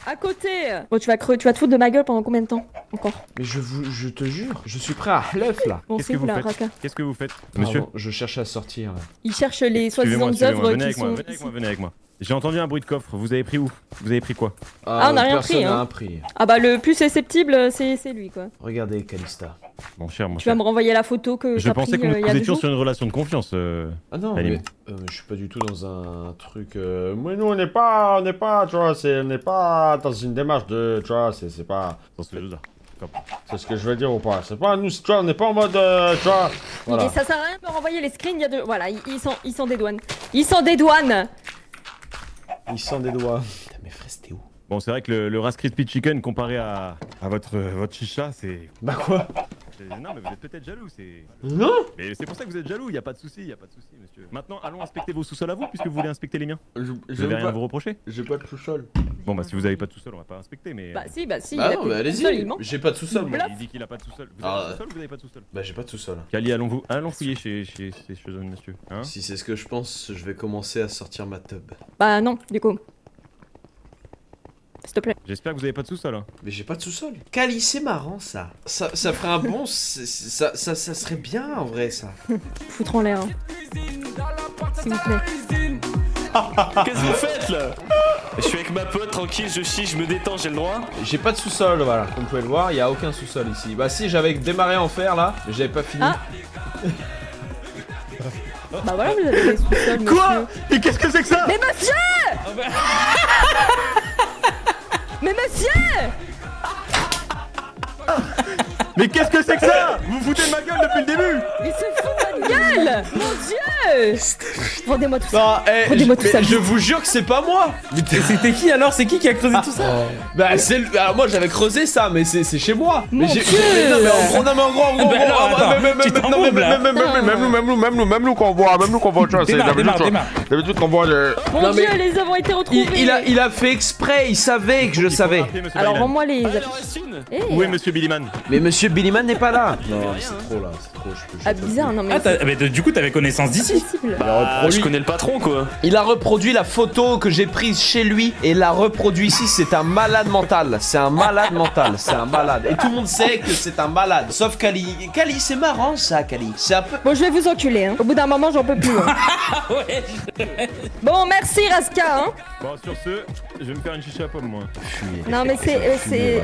À côté. Bon, tu vas te foutre de ma gueule pendant combien de temps encore? Mais je te jure, je suis prêt à l'œuf là. Bon, c'est où là, Raka? Qu'est-ce que vous faites, Monsieur? monsieur? Je cherche à sortir là. Il cherche les soi-disant œuvres qui sont... Venez avec moi. J'ai entendu un bruit de coffre, vous avez pris où? Vous avez pris quoi? Ah, on a rien pris, hein. Ah bah le plus susceptible, c'est lui quoi. Regardez, Kalista. Mon cher, Tu vas me renvoyer la photo que je t'as pris pensais que il y vous a 2 étions jours. sur une relation de confiance. Ah non, Alim. mais je suis pas du tout dans un truc. Mais nous on n'est pas, tu vois, on n'est pas dans une démarche de, tu vois, c'est pas. C'est ce que je veux dire ou pas? C'est pas nous, tu vois, on n'est pas en mode, tu vois. Voilà. Et ça sert à rien de me renvoyer les screens, il y a 2... Voilà, ils s'en dédouanent. Ils s'en dédouanent. Il sent des doigts. Putain, mais frère, c'était où? Bon, c'est vrai que le Ras Crispy Chicken comparé à votre chicha, c'est... Bah quoi? Non, mais vous êtes peut-être jaloux, c'est... Non. Mais c'est pour ça que vous êtes jaloux, y a pas de souci, monsieur. Maintenant, allons inspecter vos sous-sols à vous, puisque vous voulez inspecter les miens. Je vais rien vous reprocher. J'ai pas de sous-sol. Bon, bah si vous avez pas de sous-sol, on va pas inspecter, mais... Bah si, Bah il a non, plus bah de sous-sol, allez-y. il ment. J'ai pas de sous-sol. moi. Il dit qu'il a pas de sous-sol. Vous avez un sous-sol ou vous avez pas de sous-sol? Bah j'ai pas de sous-sol. Kali, allons fouiller chez monsieur. Hein? Si c'est ce que je pense, je vais commencer à sortir ma tub. Bah non, du coup. s'il te plaît. J'espère que vous avez pas de sous-sol. Hein. Mais j'ai pas de sous-sol. Cali, c'est marrant ça. Ça ferait un bon. Ça serait bien en vrai ça. Foutre en l'air. Hein. S'il vous plaît. Qu'est-ce que vous faites là? Je suis avec ma pote, tranquille, je chie, je me détends, j'ai le droit. J'ai pas de sous-sol, voilà. Comme vous pouvez le voir, il y a aucun sous-sol ici. Bah si, j'avais démarré en fer là, mais j'avais pas fini. Ah. Bah voilà, vous avez des sous-sols, monsieur. Quoi? Et qu'est-ce que c'est que ça? Mais monsieur! Mais monsieur! Mais qu'est-ce que c'est que ça? Vous vous foutez de ma gueule depuis le début? Il se fout de ma gueule! Mon dieu! Rendez-moi tout ça. Non, Rendez-moi tout ça. Je vous jure que c'est pas moi. C'était qui alors? C'est qui a creusé tout ça? Bah c'est alors moi j'avais creusé ça, mais c'est chez moi. Mon Dieu. Non mais en gros, Même nous qu'on voit, tu vois, c'est Démarre. d'habitude qu'on voit les... Mon dieu, les œuvres ont été retrouvées. il a fait exprès, il savait que je savais. Alors rends-moi les... Où est Monsieur Billyman? Mais Monsieur Billyman n'est pas là. Non, c'est trop là, c'est trop. Ah bizarre, non mais... Ah, mais du coup t'avais connaissance d'ici? Bah, je connais le patron quoi. Il a reproduit la photo que j'ai prise chez lui et l'a reproduit ici. C'est un malade mental. C'est un malade mental. C'est un malade. Et tout le monde sait que c'est un malade. Sauf Kali. Kali, c'est marrant ça, Kali. C'est un peu. Bon, je vais vous enculer, hein. Au bout d'un moment, j'en peux plus. Hein. Bon, merci Raska, hein. Bon, sur ce, je vais me faire une chicha à pomme, moi. Non, mais c'est.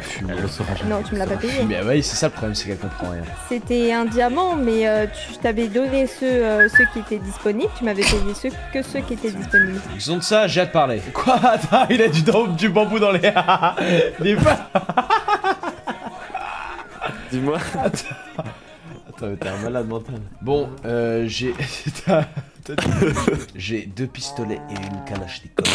Non, tu me l'as pas payé. Mais oui, c'est ça le problème, c'est qu'elle comprend rien. C'était un diamant, mais tu t'avais donné ceux qui étaient disponibles. Tu m'avais payé que ceux qui étaient disponibles. Ils ont de ça, j'ai hâte de parler. Quoi? Attends, il a du bambou dans les. Les Dis-moi. Attends, mais t'es un malade mental. Bon, j'ai. J'ai 2 pistolets et une kalachnikov.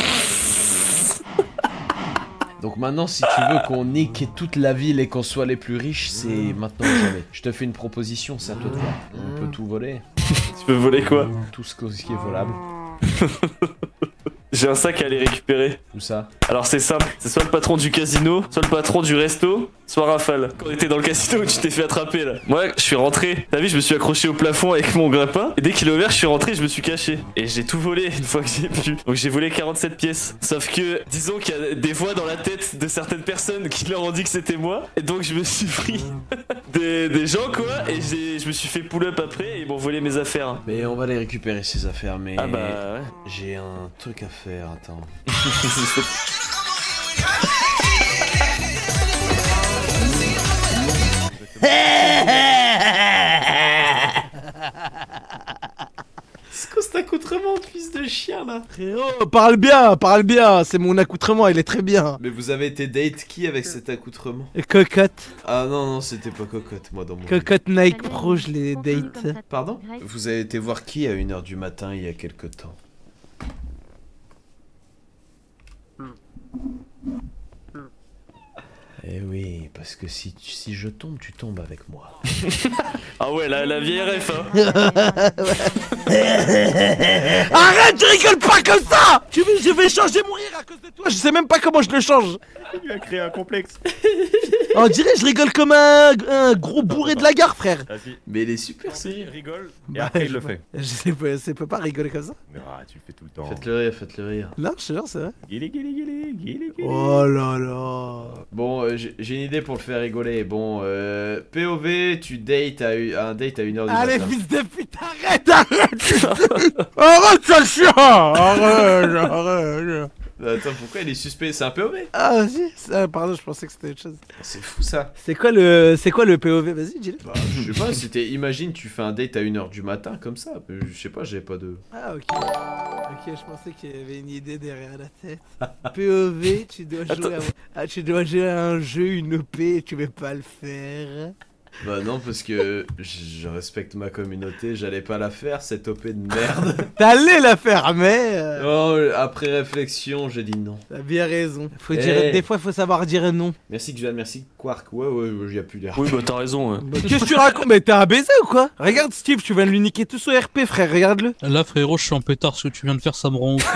Donc maintenant, si tu veux qu'on nique toute la ville et qu'on soit les plus riches, c'est maintenant ou jamais. Je te fais une proposition, c'est à toi de voir. On peut tout voler. Tu peux voler quoi? Tout ce qui est volable. J'ai un sac à aller récupérer. Où ça? Alors c'est simple, c'est soit le patron du casino, soit le patron du resto, soit Rafale. Quand on était dans le casino, tu t'es fait attraper là. Moi, je suis rentré. T'as vu, je me suis accroché au plafond avec mon grappin. Et dès qu'il est ouvert, je suis rentré, je me suis caché. Et j'ai tout volé une fois que j'ai pu. Donc j'ai volé 47 pièces. Sauf que, disons qu'il y a des voix dans la tête de certaines personnes qui leur ont dit que c'était moi. Et donc je me suis pris des gens quoi. Et je me suis fait pull-up après et ils m'ont volé mes affaires. Mais on va les récupérer ces affaires, mais. Ah bah ouais. J'ai un truc à faire, attends. C'est quoi cet accoutrement, fils de chien là? Frérot, parle bien, c'est mon accoutrement, il est très bien. Mais vous avez été date qui avec cet accoutrement? Cocotte. Ah non, c'était pas Cocotte, moi dans mon... Cocotte Nike Pro, je l'ai date. Pardon? Vous avez été voir qui à 1h du matin il y a quelque temps? Eh oui, parce que si je tombe, tu tombes avec moi. Ah ouais, la vieille ref hein. Arrête, je rigole pas comme ça. Je vais changer mon rire à cause de toi, je sais même pas comment je le change. Il a créé un complexe. On dirait je rigole comme un gros bourré de la gare, frère. Mais il est super, c'est... Il rigole et après il le fait. Je sais pas rigoler comme ça. Mais tu le fais tout le temps. Faites-le rire. Non, je te jure, c'est vrai. Guili. Oh là là. Bon, j'ai une idée pour le faire rigoler. Bon, POV, tu dates un date à 1h du matin. Allez, fils de pute, arrête. Arrête, sale chien. Arrête. Attends, pourquoi il est suspect? C'est un POV? Ah, si. Pardon, je pensais que c'était autre chose. C'est fou ça. C'est quoi le POV? Vas-y, dis-le. Bah, je sais pas, c'était. Imagine, tu fais un date à 1h du matin comme ça. Je sais pas, j'avais pas de. Ah, ok. Ok, je pensais qu'il y avait une idée derrière la tête. POV, tu dois jouer à un jeu, une OP, et tu veux pas le faire. Bah non, parce que je respecte ma communauté, j'allais pas la faire, cette OP de merde. T'allais la faire, mais... Non, après réflexion, j'ai dit non. T'as bien raison. Des fois, faut savoir dire non. Merci Xuan, merci Quark. Ouais, j'y a plus l'air. Oui, bah t'as raison. Ouais. Qu'est-ce que tu racontes? Mais t'es un baiser ou quoi? Regarde Steve, tu viens de lui niquer tout son RP, frère, regarde-le. Là, frérot, je suis en pétard, ce que tu viens de faire, ça me rend ouf.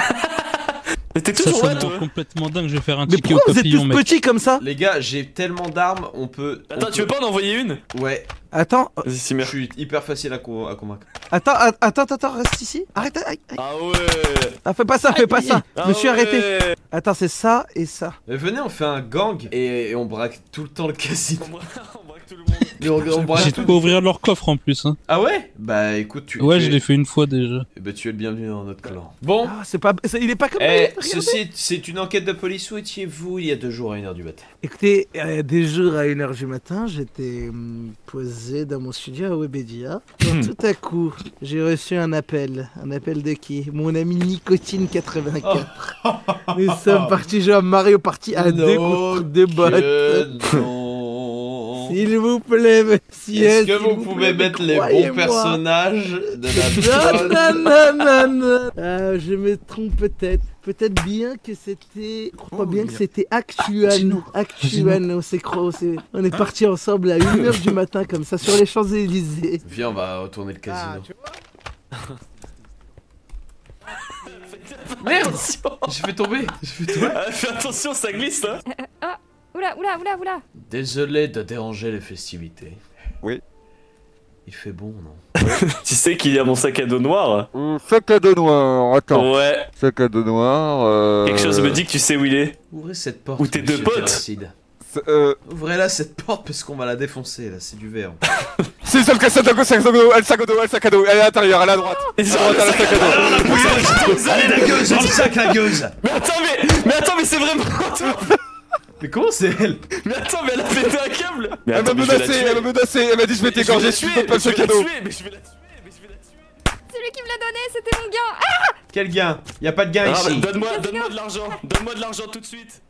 Mais t'es Ça toujours là, sonne toi. complètement dingue, je vais faire un Mais ticket au pourquoi vous êtes papillon, tous mec. petits comme ça? Les gars, j'ai tellement d'armes, on peut... Attends, tu veux pas en envoyer une? Ouais. Attends, Vas-y, Simer. Je suis hyper facile à convaincre. attends, reste ici. Arrête, Ah ouais. ah, fais pas ça, Ah me suis arrêté. ouais. Attends, c'est ça et ça. Mais venez, on fait un gang et on braque tout le temps le casino. On braque tout le monde. Mais on braque J'ai tout. de quoi ouvrir leur coffre en plus. Hein. Ah ouais? Bah écoute, Ouais, tu je es... l'ai fait une fois déjà. Eh ben, tu es le bienvenu dans notre clan. Bon. Ah, c'est pas, il est pas comme Eh, regardez. ceci, c'est une enquête de police. Où étiez-vous il y a 2 jours à 1h du matin? Écoutez, des jours à 1h du matin, j'étais posé dans mon studio à Webedia. Quand tout à coup, j'ai reçu un appel. Un appel de qui? Mon ami Nicotine84. Nous sommes partis jouer à Mario Party à 2 contre 2 bots. S'il vous plaît, monsieur. Est-ce que s'il vous vous pouvez plaît, mettre les croyez-moi. bons personnages de la Non. Je me trompe peut-être. Peut-être bien que c'était. Je crois bien que c'était Actuano. Actuano, on est partis ensemble à 1h du matin, comme ça, sur les Champs-Élysées. Viens, on va retourner le casino. Merde! J'ai fait tomber! Ah, fais attention, ça glisse, hein. Ah, oula. Désolé de déranger les festivités. Oui. Il fait bon, non? Tu sais qu'il y a mon sac à dos noir? Sac à dos noir, attends. Ouais. Sac à dos noir. Quelque chose me dit que tu sais où il est. Ouvrez cette porte. Ou tes 2 monsieur potes. Terracide. Ouvrez-la cette porte parce qu'on va la défoncer là, c'est du verre. C'est ça le sac à dos, sac à dos, elle est à l'intérieur, elle est à droite. À droite, elle a le sac à dos. Allez la gueuse, dans le sac la gueuse. Mais attends, mais c'est vraiment toi. Mais comment c'est elle? Mais attends, mais elle a pété un câble. Mais Elle m'a menacé, elle m'a dit je vais t'égorger si tu peux pas le sac à dos. Mais je vais la tuer. C'est lui qui me l'a donné, c'était mon gain. Ah, Quel gain? Y'a pas de gain ici. Donne-moi de l'argent. Donne-moi de l'argent tout de suite.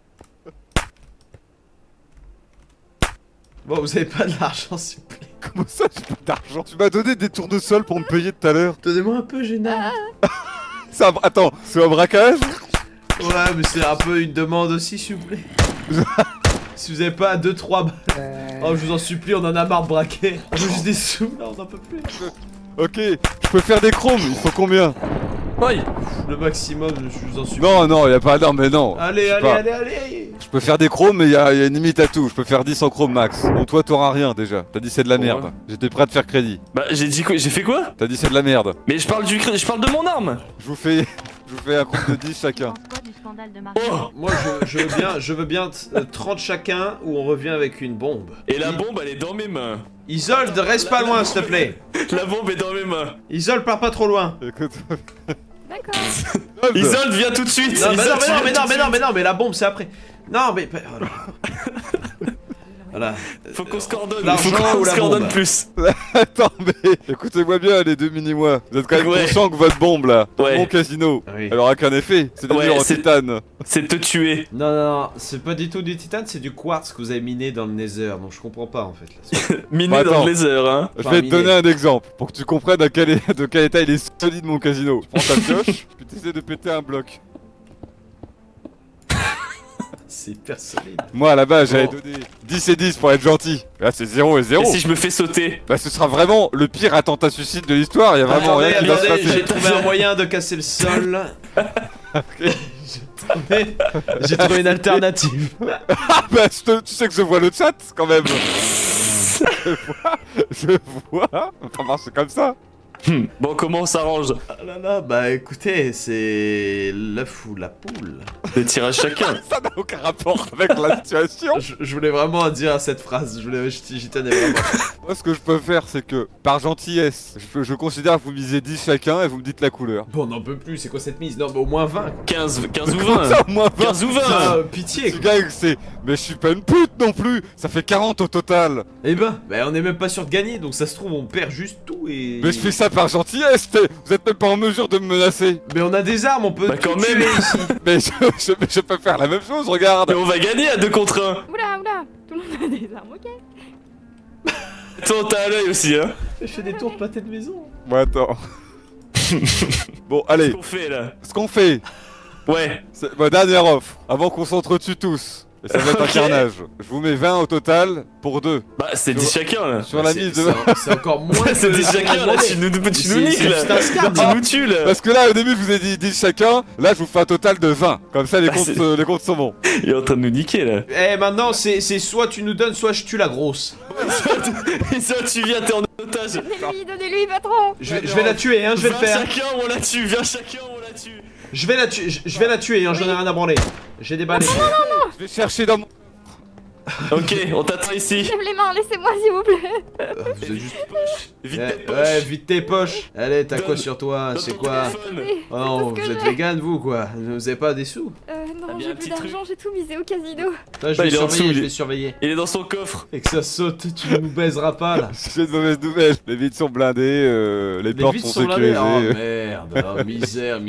Bon, vous avez pas de l'argent s'il vous plaît. Comment ça, j'ai pas d'argent? Tu m'as donné des tournesols pour me payer tout à l'heure. Donnez-moi un peu, Géna. Attends, c'est un braquage? Ouais, mais c'est un peu une demande aussi, s'il vous plaît. Si vous avez pas 2-3 balles. Oh, je vous en supplie, on en a marre de braquer. On veut juste des sous, là, on en peut plus. Ok, je peux faire des chromes, il faut combien? Oui. Le maximum, je vous en supplie. Non, y'a pas d'arme, mais non. Allez. Je peux faire des chromes, mais y'a une limite à tout. Je peux faire 10 en chrome max. Bon, toi, t'auras rien déjà. T'as dit c'est de la merde. Ouais. J'étais prêt à te faire crédit. Bah, j'ai dit quoi? J'ai fait quoi? T'as dit c'est de la merde. Mais je parle de mon arme. Je vous fais un compte de 10 chacun. Moi, je veux bien 30 chacun ou on revient avec une bombe. Et la bombe, elle est dans mes mains. Isolde, reste pas loin, s'il te plaît. La bombe est dans mes mains. Isolde, pars pas trop loin. Écoute. d'accord. Isolde, viens tout de suite. Non, Mais mais la bombe, c'est après. Non, mais. Voilà. Faut qu'on se coordonne. L'argent Faut qu'on ou se la coordonne bombe? plus. Attends, mais écoutez-moi bien, les 2 mini-mois. Vous êtes quand même Ouais. conscient que votre bombe là, Ouais. mon casino, Oui. elle aura qu'un effet. C'est des Ouais, murs en c'est- titane. C'est de te tuer. Non, c'est pas du tout du titane, c'est du quartz que vous avez miné dans le Nether, donc je comprends pas en fait. Là. Miné Bah, dans attends. le laser, hein. Je vais te donner un exemple pour que tu comprennes de quel état il est solide mon casino. Je prends ta pioche, puis t'essaies de péter un bloc. C'est hyper solide. Moi à la base j'avais Bon. donné 10 et 10 pour être gentil. Là c'est 0 et 0. Et si je me fais sauter? Bah ce sera vraiment le pire attentat suicide de l'histoire, il y a vraiment Attendez, rien qui va se attendez, passer. j'ai trouvé un moyen de casser le sol. J'ai trouvé une alternative. Ah bah tu sais que je vois le chat quand même. je vois. Ça marche comme ça. Bon, comment on s'arrange? Ah là là, bah écoutez, c'est l'œuf ou la poule. Des tirages chacun. Ça n'a aucun rapport avec la situation. Je voulais vraiment dire cette phrase, j'y tenais vraiment. Moi ce que je peux faire c'est que par gentillesse, je considère que vous misez 10 chacun et vous me dites la couleur. Bon, on n'en peut plus, c'est quoi cette mise? Non, mais au moins 20. 15 ou Comment 20. ça, au moins 20? 15 ou 20. Ah, pitié. Tu gagnes, c'est. Mais je suis pas une pute non plus. Ça fait 40 au total. Eh ben, bah on est même pas sûr de gagner, donc ça se trouve on perd juste tout et... Mais je fais ça par gentillesse. Vous êtes même pas en mesure de me menacer. Mais on a des armes, on peut Bah, quand tout même. tuer ici. Mais je peux faire la même chose, regarde. Mais on va gagner à 2 contre 1. Oula, tout le monde a des armes, ok. Attends, t'as un œil aussi, hein. Je fais des tours de pâté de maison. Bon, attends. Bon, allez. Qu'est-ce qu'on fait là? Ce qu'on fait, Ouais. c'est ma dernière offre. Avant qu'on s'entretue tous. Et ça va être un Ok. carnage. Je vous mets 20 au total pour 2. Bah, c'est 10 chacun là. Sur la mise de... C'est encore moins. C'est 10 chacun là, tu nous niques là. Tu nous tues là. Parce que là, au début, je vous ai dit 10 chacun. Là, je vous fais un total de 20. Comme ça, les Bah, comptes sont bons. Il est en train de nous niquer là. Eh, maintenant, c'est soit tu nous donnes, soit je tue la grosse. Et ça, tu viens, t'es en otage. Donnez-lui, patron. Je vais la tuer, hein, je vais le faire. Viens chacun, on la tue. Viens chacun, on la tue. Je vais la tuer, hein, j'en ai rien à branler. J'ai des balles. Je vais chercher dans mon... Ok, on t'attend ici. Lève les mains, laissez-moi s'il vous plaît. Vous êtes juste... Vite tes poches. Ouais, vite tes poches. Allez, t'as quoi sur toi? C'est quoi? Oh non, vous êtes vegan vous quoi? Vous avez pas des sous? Non, j'ai plus d'argent, j'ai tout misé au casino. Là, je Bah, vais il est en surveiller, dessous, je vais surveiller. Il est dans son coffre. Et que ça saute, tu nous baiseras pas là. J'ai de mauvaises nouvelles. Les vitres sont blindées, les portes vitres sont sont blindées. sécurisées. Oh merde, oh, misère.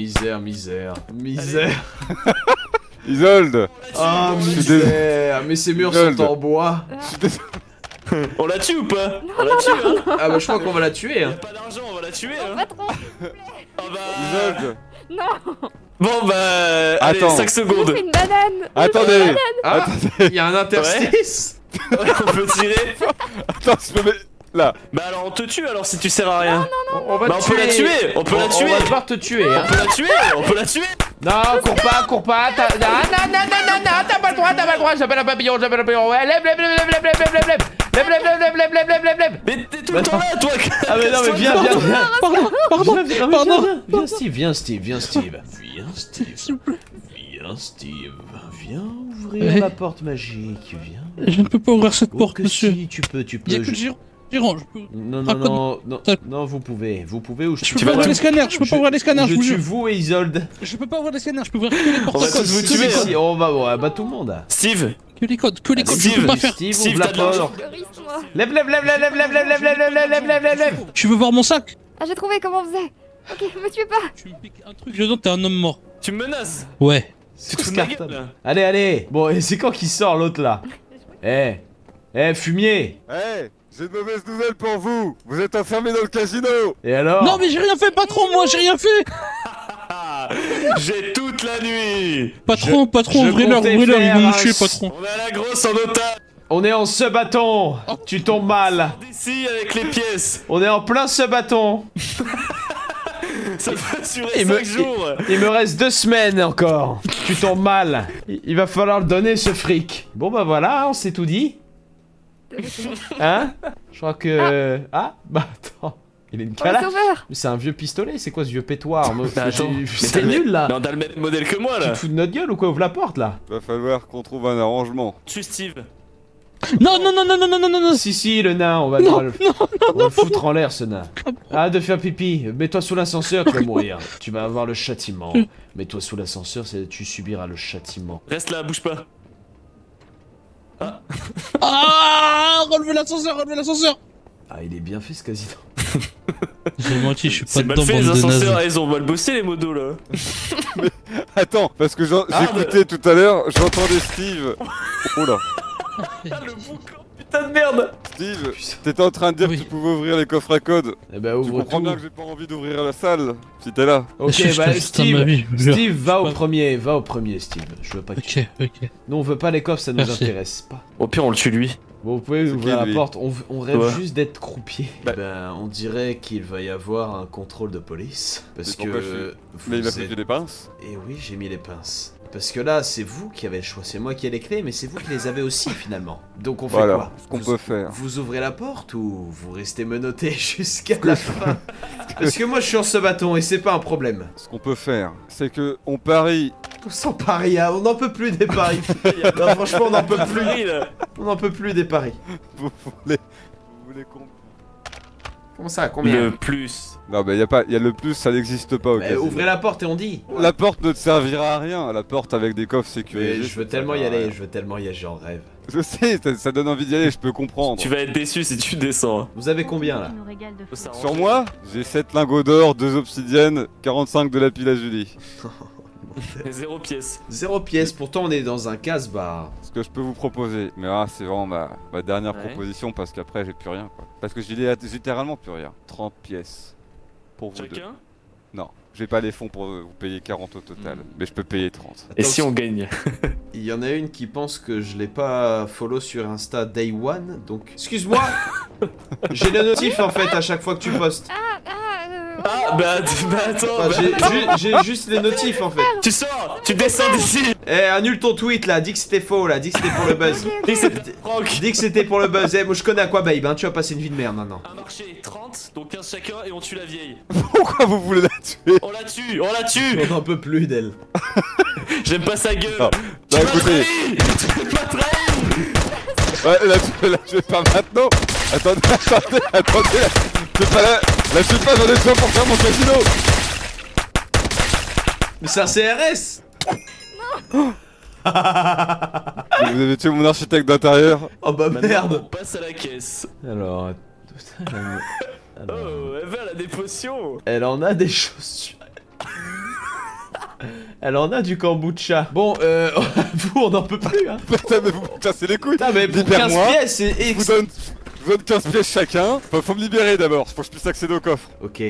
Isolde. Oh Je suis désolé. misère, mais ces murs Isolde. sont en bois. On la tue ou pas? On la tue hein. Ah bah je crois qu'on va la tuer hein. Pas d'argent, on va la tuer hein. Patron. Ah bah... Isolde. Non. Bon bah... Allez, Attends. 5 secondes. Une banane. Attendez. Ah, il y a un interstice. On peut tirer. Attends, je me mets... Là. Bah alors on te tue alors si tu sers à rien. On va Bah on peut la tuer. On peut la tuer. On va devoir te tuer hein. On peut la tuer. On peut la tuer. Non, cours pas, non, t'as pas le droit, j'appelle un papillon, ouais, lève, Mais t'es tout le temps là, toi. Ah mais non, mais viens, Pardon. viens Steve, viens ouvrir la porte magique, viens. Je ne peux pas ouvrir cette porte, que monsieur. si, tu peux. Il y a que le gérant, je peux... Non, vous pouvez ou Je peux pas ouvrir les scanners, je peux pas ouvrir les scanners, je vous tue jure. vous et Isolde. Je peux pas ouvrir les scanners, je peux ouvrir que les portes. On va tous vous tuer. Si, on va battre tout le monde. Steve. Que les codes, je peux pas faire. Steve, ouvre la porte. Lève. Tu veux voir mon sac? Ah, j'ai trouvé comment on faisait. Ok, me tuez pas. Tu me piques un truc dedans, t'es un homme mort. Tu me menaces. Ouais. Tu te fous de ma gueule là. Allez. Bon, et c'est quand qu'il sort l'autre là? Fumier. J'ai de mauvaises nouvelles pour vous. Vous êtes enfermés dans le casino. Et alors? Non mais j'ai rien fait, patron, moi j'ai rien fait. J'ai toute la nuit. Patron, ouvrez-leur, ils vont nous tuer, patron. On a la grosse en otage. On est en sub-bâton. Tu tombes mal. D'ici avec les pièces. On est en plein sub-bâton. Ça peut durer 5 jours. Il me reste 2 semaines encore. Tu tombes mal. Il va falloir le donner ce fric. Bon bah voilà, on s'est tout dit. Hein? Je crois que... Ah bah attends. Il est une calache. Mais c'est un vieux pistolet, c'est quoi ce vieux pétoir? C'est nul là. Mais on a le même modèle que moi là. Tu te fous de notre gueule ou quoi? Ouvre la porte là. Va falloir qu'on trouve un arrangement. Tu Steve. Non. Si, le nain, on va le foutre en l'air ce nain. Arrête de faire pipi, mets-toi sous l'ascenseur, tu vas mourir. Tu vas avoir le châtiment. Mets-toi sous l'ascenseur, tu subiras le châtiment. Reste là, bouge pas. Ah, relevez l'ascenseur. Ah, il est bien fait ce casino. J'ai menti, je suis pas C'est mal dedans, fait bande les de nazes. ascenseurs, ils ont mal bossé les modos là. Mais attends, parce que j'écoutais tout à l'heure, j'entendais Steve. Oh là. Le bon camp, putain de merde. Steve, t'étais en train de dire que tu pouvais ouvrir les coffres à code. Eh ben Tu ouvre comprends tout. bien que j'ai pas envie d'ouvrir la salle, si t'es là. Ok, Je bah suis putain de ma vie, je jure. Steve, va au premier Steve. Je veux pas que Ok. Nous on veut pas les coffres, ça nous Merci. intéresse pas. Au pire, on le tue lui. Bon, vous pouvez C'est ouvrir qui, la lui porte, on rêve Ouais. juste d'être croupier. Bah. Ben, on dirait qu'il va y avoir un contrôle de police. Parce Mais pourquoi que... Mais il a vous pris êtes- des pinces. Et oui, j'ai mis les pinces. Parce que là, c'est vous qui avez le choix, c'est moi qui ai les clés, mais c'est vous qui les avez aussi finalement. Donc on fait Voilà, quoi? ce qu'on peut faire. Vous ouvrez la porte ou vous restez menotté jusqu'à la fin? Parce que moi je suis en ce bâton et c'est pas un problème. Ce qu'on peut faire, c'est que on parie. Sans paris, hein, on n'en peut plus des paris. Non, franchement, on n'en peut plus. Paris, là. On n'en peut plus des paris. Vous voulez combien? Comment ça, combien? Le plus. Non, mais y a le plus, ça n'existe pas au Mais casino. ouvrez la porte et on dit. La porte ne te servira à rien, la porte avec des coffres Mais sécurisés. je veux tellement y aller, j'en rêve. Je sais, ça donne envie d'y aller, je peux comprendre. Tu vas être déçu si tu descends. Vous avez combien là? Sur moi, j'ai 7 lingots d'or, 2 obsidiennes, 45 de lapis lazuli. 0 pièce. 0 pièce, pourtant on est dans un casse-bar. Ce que je peux vous proposer, mais ah, c'est vraiment ma dernière Ouais. proposition parce qu'après j'ai plus rien quoi. Parce que j'ai littéralement plus rien. 30 pièces. Pour vous deux. Chacun. Non, j'ai pas les fonds pour vous payer 40 au total, mais je peux payer 30. Et si on gagne? il y en a une qui pense que je l'ai pas follow sur Insta Day One, donc... Excuse-moi. J'ai le notif en fait à chaque fois que tu postes. Ah, bah attends, Enfin, j'ai juste les notifs en fait. Tu sors, tu descends d'ici. Eh, annule ton tweet là, dis que c'était faux là, dis que c'était pour le buzz. Dis que c'était pour le buzz. Eh, moi je connais à quoi babe, hein, tu vas passer une vie de merde maintenant. Un marché 30, donc 15 chacun et on tue la vieille. Pourquoi vous voulez la tuer? On la tue, on la tue. On n'en peut plus d'elle. J'aime pas sa gueule. Non, Tu non, m'as écoutez. trahi. Tu m'as trahi. Ouais, la tuez pas maintenant. Attendez. C'est pas la tuez pas, j'en ai besoin pour faire mon casino. Mais c'est un CRS. Vous avez tué mon architecte d'intérieur. Oh bah Maintenant, merde. on passe à la caisse. Alors... Oh, Eva, elle a des potions. Elle en a des chaussures. Elle en a du kombucha. Bon, vous, on n'en peut plus, hein. Putain, mais vous me cassez les couilles. Putain, mais pour 15 pièces, c'est... Je vous donne 15 pièces chacun. Faut me libérer d'abord, faut que je puisse accéder au coffre. Ok.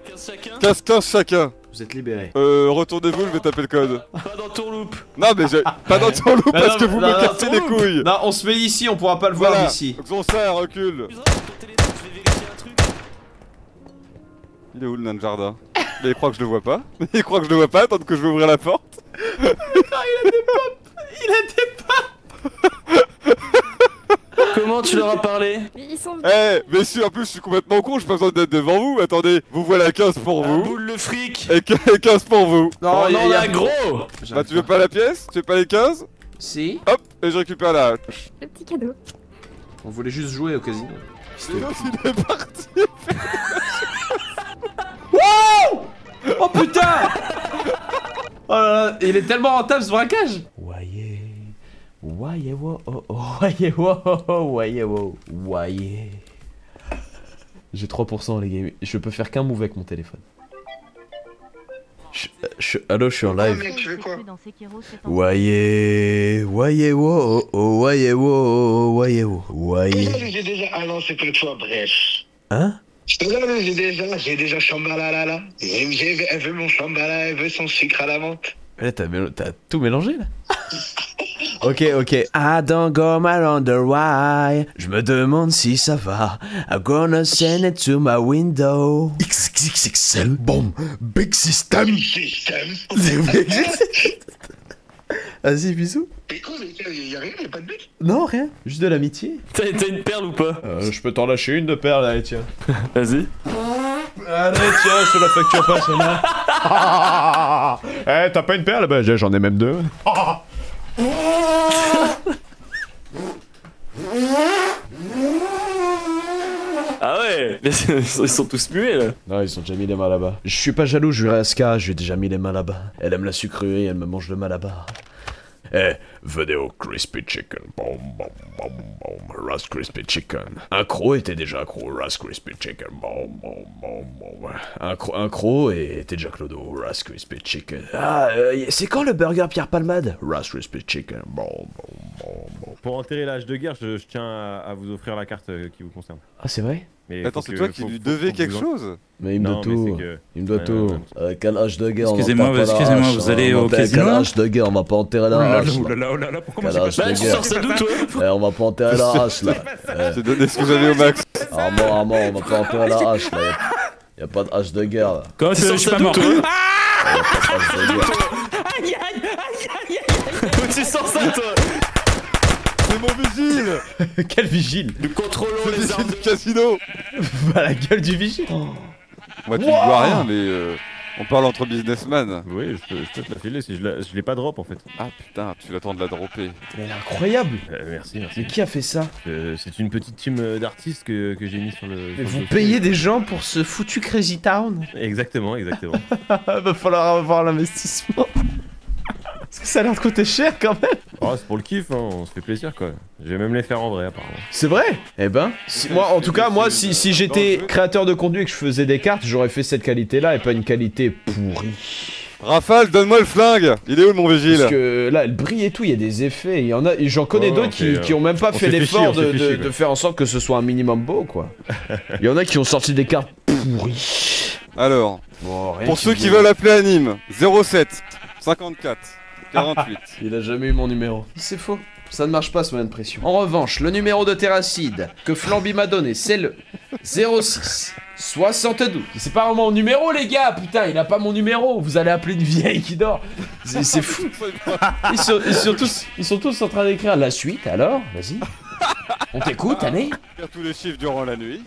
15 chacun. 15 chacun. Vous êtes libérés. Retournez-vous, je vais taper le code. Pas dans ton loop. Non, mais pas dans ton loup parce que vous me cassez les couilles. Non, on se met ici, on pourra pas le voir d'ici. Donc ça, recule. Il est où le nain de jardin? Mais il croit que je le vois pas. Il croit que je le vois pas, tant que je vais ouvrir la porte. Putain, il a des pop. Il a des pop. Comment tu leur as parlé? Ils sont... Eh, messieurs, en plus, je suis complètement con, j'ai pas besoin d'être devant vous. Attendez, vous voilà 15 pour vous. Boule le fric. Et 15 pour vous. Non, on en a gros. Bah, tu veux pas la pièce? Tu veux pas les 15? Si. Hop, et je récupère la hache. Le petit cadeau. On voulait juste jouer au casino. Mais non, il est parti. Wow! Oh putain! Oh là là, il est tellement rentable ce braquage! Voyez, wow, oh, oh, voyez, wow, voyez. J'ai 3% les gars, je peux faire qu'un move avec mon téléphone. Allo, je suis en live. Voyez, wow, oh, voyez, wow, voyez. J'ai déjà annoncé que toi, bref. Hein? J'ai déjà Shambhala là. Elle veut mon Shambhala, elle veut son sucre à la menthe. Là, t'as tout mélangé là? Ok. I don't go wonder why. Je me demande si ça va. I'm gonna send it to my window. XXXL, boom, big system. Vas-y, bisous. Y'a rien, y'a pas de but. Non, rien. Juste de l'amitié. T'as une perle ou pas? Je peux t'en lâcher une de perle, allez, tiens. Vas-y. Allez, tiens, je te la facture pas, celle-là. Eh, t'as pas une perle? Bah, j'en ai même deux. Ah ouais, ils sont tous muets là. Non, ils ont déjà mis les mains là-bas. Je suis pas jaloux, je verrai Aska, j'ai déjà mis les mains là-bas. Elle aime la sucrerie, elle me mange le là-bas. Eh, venez au Crispy Chicken. Boum, boum, boum, boum. Rice Crispy Chicken. Un croc était déjà accro. Rice Crispy Chicken. Boum, boum, boum, boum. Un croc était déjà clodo. Rice Crispy Chicken. Ah, c'est quand le burger Pierre Palmade? Rice Crispy Chicken. Boum, boum, boum, boum. Pour enterrer l'âge de guerre, je tiens à vous offrir la carte qui vous concerne. Ah, c'est vrai? Mais attends, c'est toi qui lui devais quelque chose? Mais il me doit tout. Il me doit tout. Quel âge de guerre? Excusez-moi, vous allez au casino? Quel âge de guerre? On va pas enterrer la hache. Oh là là, pourquoi moi j'ai pas tu sors ça d'où toi? On va pas enterrer la hache là. Je t'ai donné ce que j'avais au max. Armand, on va pas enterrer la hache là. Y'a pas de hache de guerre là. Comment tu sais, je suis pas mort? Y'a pas de hache de guerre. Aïe aïe aïe aïe. Où tu sors ça toi? C'est mon vigile. Quel vigile? Nous contrôlons les les armes du casino. Bah la gueule du vigile. Moi tu ne vois rien mais on parle entre businessmen. Oui, je peux te la filer si je l'ai pas drop en fait. Ah putain, tu l'attends de la dropper. Mais elle est incroyable. Merci. Mais qui a fait ça? C'est une petite team d'artistes que j'ai mis sur le... Mais vous payez des gens pour ce foutu Crazy Town? Exactement. Va falloir avoir l'investissement. Parce que ça a l'air de coûter cher quand même. Oh, c'est pour le kiff, hein, on se fait plaisir quoi. Je vais même les faire en vrai apparemment. C'est vrai? Eh ben, moi en tout cas, si j'étais créateur de contenu et que je faisais des cartes, j'aurais fait cette qualité là et pas une qualité pourrie. Rafale, donne-moi le flingue. Il est où mon vigile? Parce que là, elle brille et tout, il y a des effets. Il y en a, j'en connais d'autres qui ont même pas fait l'effort de faire en sorte que ce soit un minimum beau quoi. Il y en a qui ont sorti des cartes pourries. Alors, bon, pour ceux qui veulent appeler Anime, 07 54 48. Il a jamais eu mon numéro. C'est faux. Ça ne marche pas ce moyen de pression. En revanche, le numéro de Terracide que Flamby m'a donné, c'est le 06 72. C'est pas vraiment mon numéro, les gars. Putain, il a pas mon numéro. Vous allez appeler une vieille qui dort. C'est fou. Ils sont tous en train d'écrire la suite, alors. Vas-y. On t'écoute, allez. Faire tous les chiffres durant la nuit.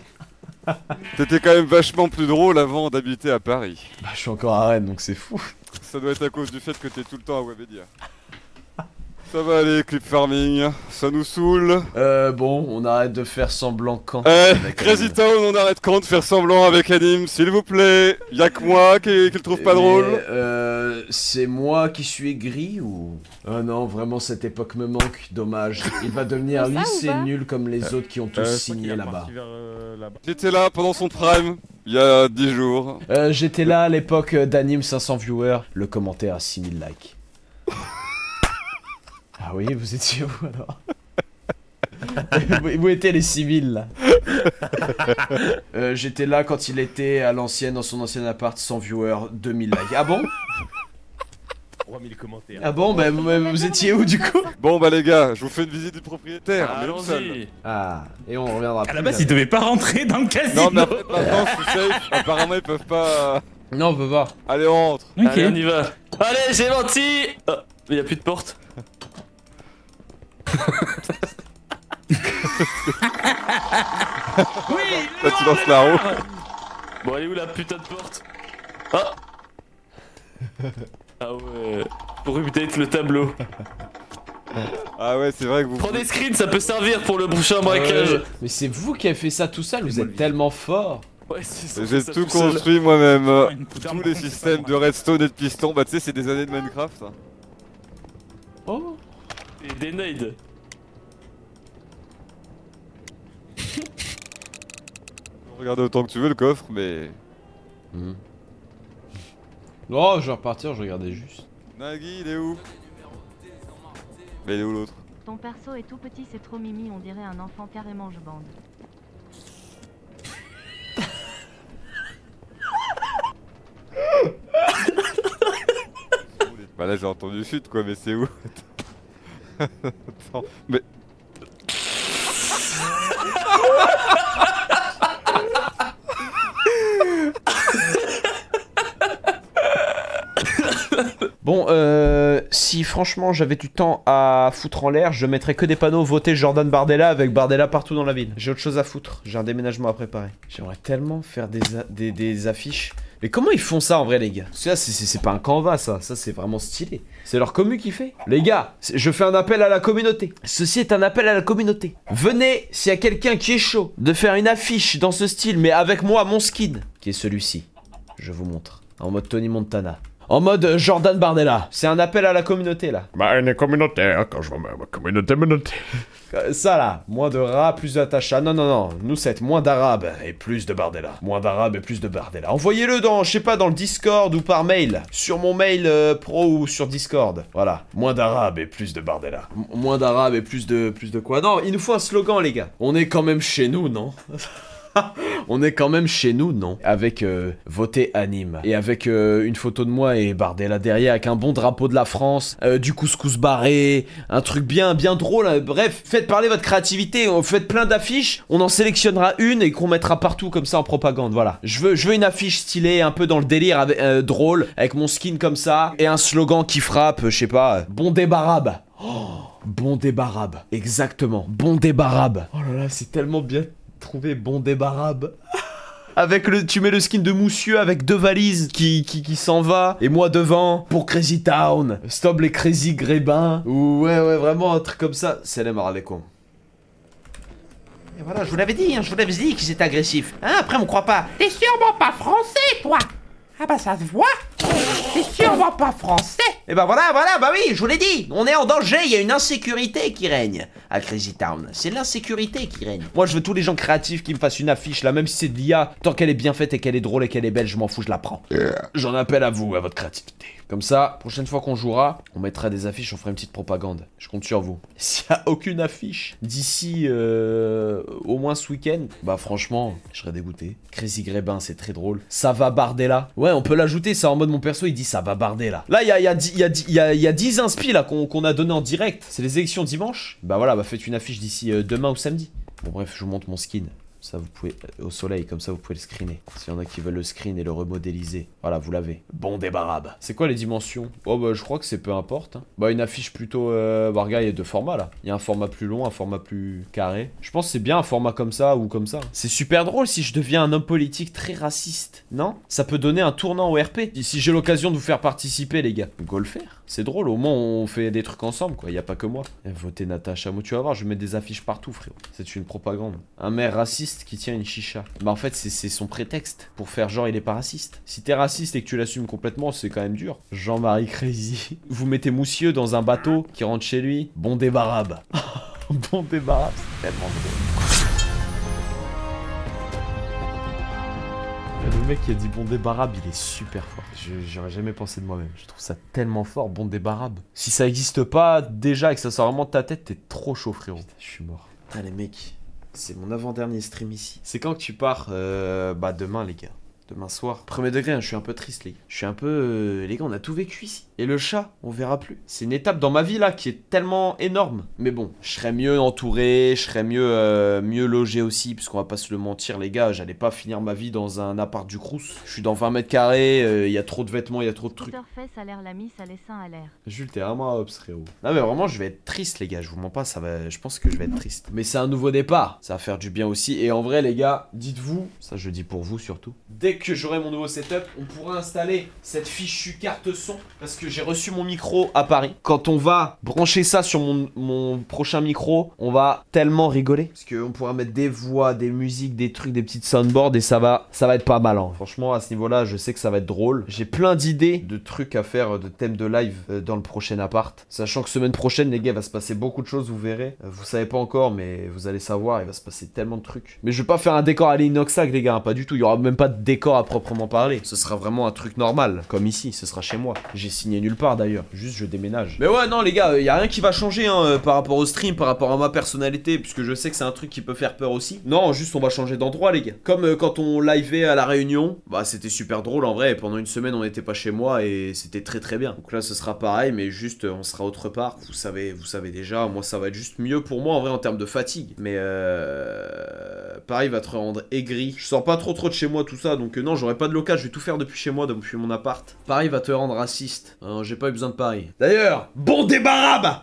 T'étais quand même vachement plus drôle avant d'habiter à Paris. Bah, je suis encore à Rennes, donc c'est fou. Ça doit être à cause du fait que t'es tout le temps à Webedia. Ça va aller, Clip Farming, ça nous saoule. Bon, on arrête de faire semblant quand. Crazy Town, on arrête quand de faire semblant avec Anime, s'il vous plaît. Y'a que moi qui le trouve pas drôle. C'est moi qui suis aigri ou... Oh non, vraiment cette époque me manque, dommage. Il va devenir lycée nul comme les autres qui ont tous signé là-bas. J'étais là pendant son prime, il y a 10 jours. J'étais là à l'époque d'Anime 500 viewers, le commentaire à 6000 likes. Ah oui, vous étiez où alors? Où étaient les civils là? J'étais là quand il était à l'ancienne, dans son ancien appart, 100 viewers, 2000 likes. Ah bon? 3000 commentaires. Ah bon, bah vous étiez où du coup? Bon bah les gars, je vous fais une visite du propriétaire. Allons-y. Ah, et on reviendra plus. À la base, ils devaient pas rentrer dans le casino. Non mais après maintenant, je suis safe, apparemment ils peuvent pas... Non, on peut voir. Allez, on rentre. Ok. Allez, on y va. Allez, j'ai menti. Oh, mais y a plus de porte. Oui. Là tu lances la roue. Bon, elle est où la putain de porte? Ah. Ah ouais. Pour update le tableau. Ah ouais, c'est vrai que vous... Prends des screens, ça peut servir pour le prochain braquage. Mais c'est vous qui avez fait ça tout seul, vous êtes tellement fort. Ouais, c'est J'ai tout construit moi-même. Tous les systèmes de redstone et de piston, bah tu sais, c'est des années de Minecraft. Ça. Oh. Et des nades. Regardez autant que tu veux le coffre, mais... Oh, je vais repartir, je regardais juste. Nagui, il est où? Mais il est où l'autre? Ton perso est tout petit, c'est trop mimi, on dirait un enfant carrément, je bande. Bah là j'ai entendu chute quoi, mais c'est où? Attends, mais... Bon, si franchement j'avais du temps à foutre en l'air, je mettrais que des panneaux voter Jordan Bardella avec Bardella partout dans la ville. J'ai autre chose à foutre, j'ai un déménagement à préparer. J'aimerais tellement faire des affiches. Mais comment ils font ça en vrai les gars? Parce que là c'est pas un Canva ça c'est vraiment stylé. C'est leur commu qui fait. Les gars, je fais un appel à la communauté. Ceci est un appel à la communauté. Venez, s'il y a quelqu'un qui est chaud de faire une affiche dans ce style, mais avec moi, mon skin, qui est celui-ci. Je vous montre. En mode Tony Montana. En mode Jordan Bardella. C'est un appel à la communauté là. Bah, une communauté, quand je vois ma communauté. Ça là, moins de rats, plus d'attacha. Non, non, non. Nous, c'est moins d'arabes et plus de Bardella. Moins d'arabes et plus de Bardella. Envoyez-le dans, je sais pas, dans le Discord ou par mail. Sur mon mail pro ou sur Discord. Voilà. Moins d'arabes et plus de Bardella. Moins d'arabes et plus de quoi? Non, il nous faut un slogan, les gars. On est quand même chez nous, non? On est quand même chez nous, non? Avec voter anime. Et avec une photo de moi et Bardella derrière avec un bon drapeau de la France, du couscous barré, un truc bien drôle. Hein. Bref, faites parler votre créativité, faites plein d'affiches, on en sélectionnera une et qu'on mettra partout comme ça en propagande, voilà. Je veux une affiche stylée, un peu dans le délire, avec, drôle, avec mon skin comme ça, et un slogan qui frappe, je sais pas, bon débarab. Oh, bon débarab, exactement, bon débarab. Oh là là, c'est tellement bien trouvé, bon débarab. Avec tu mets le skin de Moussieux avec 2 valises qui s'en va. Et moi devant, pour Crazy Town. Stop les Crazy Grébins. Ou ouais, vraiment un truc comme ça. Salam alaikum. Et voilà, je vous l'avais dit, qu'ils étaient agressifs. Hein, après, on croit pas. T'es sûrement pas français, toi. Ah bah ça se voit. T'es sûrement pas français. Et bah voilà, bah oui, je vous l'ai dit. On est en danger, il y a une insécurité qui règne à Crazy Town. C'est l'insécurité qui règne. Moi, je veux tous les gens créatifs qui me fassent une affiche, là, même si c'est de l'IA. Tant qu'elle est bien faite et qu'elle est drôle et qu'elle est belle, je m'en fous, je la prends. J'en appelle à vous, à votre créativité. Comme ça, prochaine fois qu'on jouera, on mettra des affiches, on fera une petite propagande. Je compte sur vous. S'il n'y a aucune affiche d'ici au moins ce week-end, bah franchement, je serais dégoûté. Crazy Grébin, c'est très drôle. Ça va Bardella. Ouais, on peut l'ajouter, ça en mode mon perso, il dit ça va va barder là. Là, il y a 10 inspi là qu'on a donné en direct. C'est les élections dimanche. Bah voilà, bah faites une affiche d'ici demain ou samedi. Bon bref, je vous montre mon skin. Ça vous pouvez, au soleil, comme ça vous pouvez le screener. S'il y en a qui veulent le screen et le remodéliser. Voilà, vous l'avez. Bon débarab. C'est quoi les dimensions? Oh bah je crois que c'est peu importe. Hein. Bah une affiche plutôt... bah regarde, il y a deux formats là. Il y a un format plus long, un format plus carré. Je pense que c'est bien un format comme ça ou comme ça. C'est super drôle si je deviens un homme politique très raciste. Non? Ça peut donner un tournant au RP. Si j'ai l'occasion de vous faire participer les gars, go le faire. C'est drôle, au moins on fait des trucs ensemble quoi, y a pas que moi. Votez Natacha Mo, tu vas voir, je mets des affiches partout frérot. C'est une propagande. Un maire raciste qui tient une chicha. Bah en fait c'est son prétexte pour faire genre il est pas raciste. Si t'es raciste et que tu l'assumes complètement, c'est quand même dur. Jean-Marie Crazy. Vous mettez Moussieux dans un bateau qui rentre chez lui. Bon débarab. Bon débarab, c'est tellement drôle. Le mec qui a dit bon débarab, il est super fort. J'aurais jamais pensé de moi-même. Je trouve ça tellement fort, bon débarab. Si ça existe pas déjà et que ça sort vraiment de ta tête, t'es trop chaud frérot. Putain, je suis mort. Putain les mecs, c'est mon avant-dernier stream ici. C'est quand que tu pars bah demain les gars. Demain soir. Premier degré, hein, je suis un peu triste les gars. Je suis un peu... les gars, on a tout vécu ici. Et le chat, on verra plus. C'est une étape dans ma vie là qui est tellement énorme. Mais bon, je serais mieux entouré, je serais mieux logé aussi. Puisqu'on va pas se le mentir les gars, j'allais pas finir ma vie dans un appart du Crous. Je suis dans 20 mètres carrés, il y a trop de vêtements, il y a trop de trucs. Jules, t'es vraiment à Ops frérot. Non mais vraiment, je vais être triste les gars, je vous mens pas, ça va... je pense que je vais être triste. Mais c'est un nouveau départ, ça va faire du bien aussi. Et en vrai les gars, dites-vous, ça je dis pour vous surtout. Dès que j'aurai mon nouveau setup, on pourra installer cette fichue carte son. Parce que j'ai reçu mon micro à Paris. Quand on va brancher ça sur mon prochain micro, on va tellement rigoler. Parce qu'on pourra mettre des voix, des musiques, des trucs, des petites soundboards. Et ça va être pas mal. Hein. Franchement, à ce niveau-là, je sais que ça va être drôle. J'ai plein d'idées de trucs à faire, de thèmes de live dans le prochain appart. Sachant que semaine prochaine, les gars, il va se passer beaucoup de choses, vous verrez. Vous savez pas encore, mais vous allez savoir, il va se passer tellement de trucs. Mais je vais pas faire un décor à l'inoxac, les gars, hein, pas du tout. Il y aura même pas de décor à proprement parler. Ce sera vraiment un truc normal, comme ici, ce sera chez moi. J'ai signé nulle part d'ailleurs, juste je déménage. Mais ouais, non les gars, y a rien qui va changer hein, par rapport au stream, par rapport à ma personnalité, puisque je sais que c'est un truc qui peut faire peur aussi. Non, juste on va changer d'endroit les gars. Comme quand on liveait à la Réunion, bah c'était super drôle en vrai, pendant une semaine on n'était pas chez moi et c'était très bien. Donc là ce sera pareil, mais juste on sera autre part. Vous savez déjà, moi ça va être juste mieux pour moi en vrai en termes de fatigue. Mais Paris va te rendre aigri. Je sors pas trop de chez moi tout ça, donc non j'aurai pas de local, je vais tout faire depuis chez moi, depuis mon appart. Paris va te rendre raciste. J'ai pas eu besoin de Paris. D'ailleurs, bon débarab.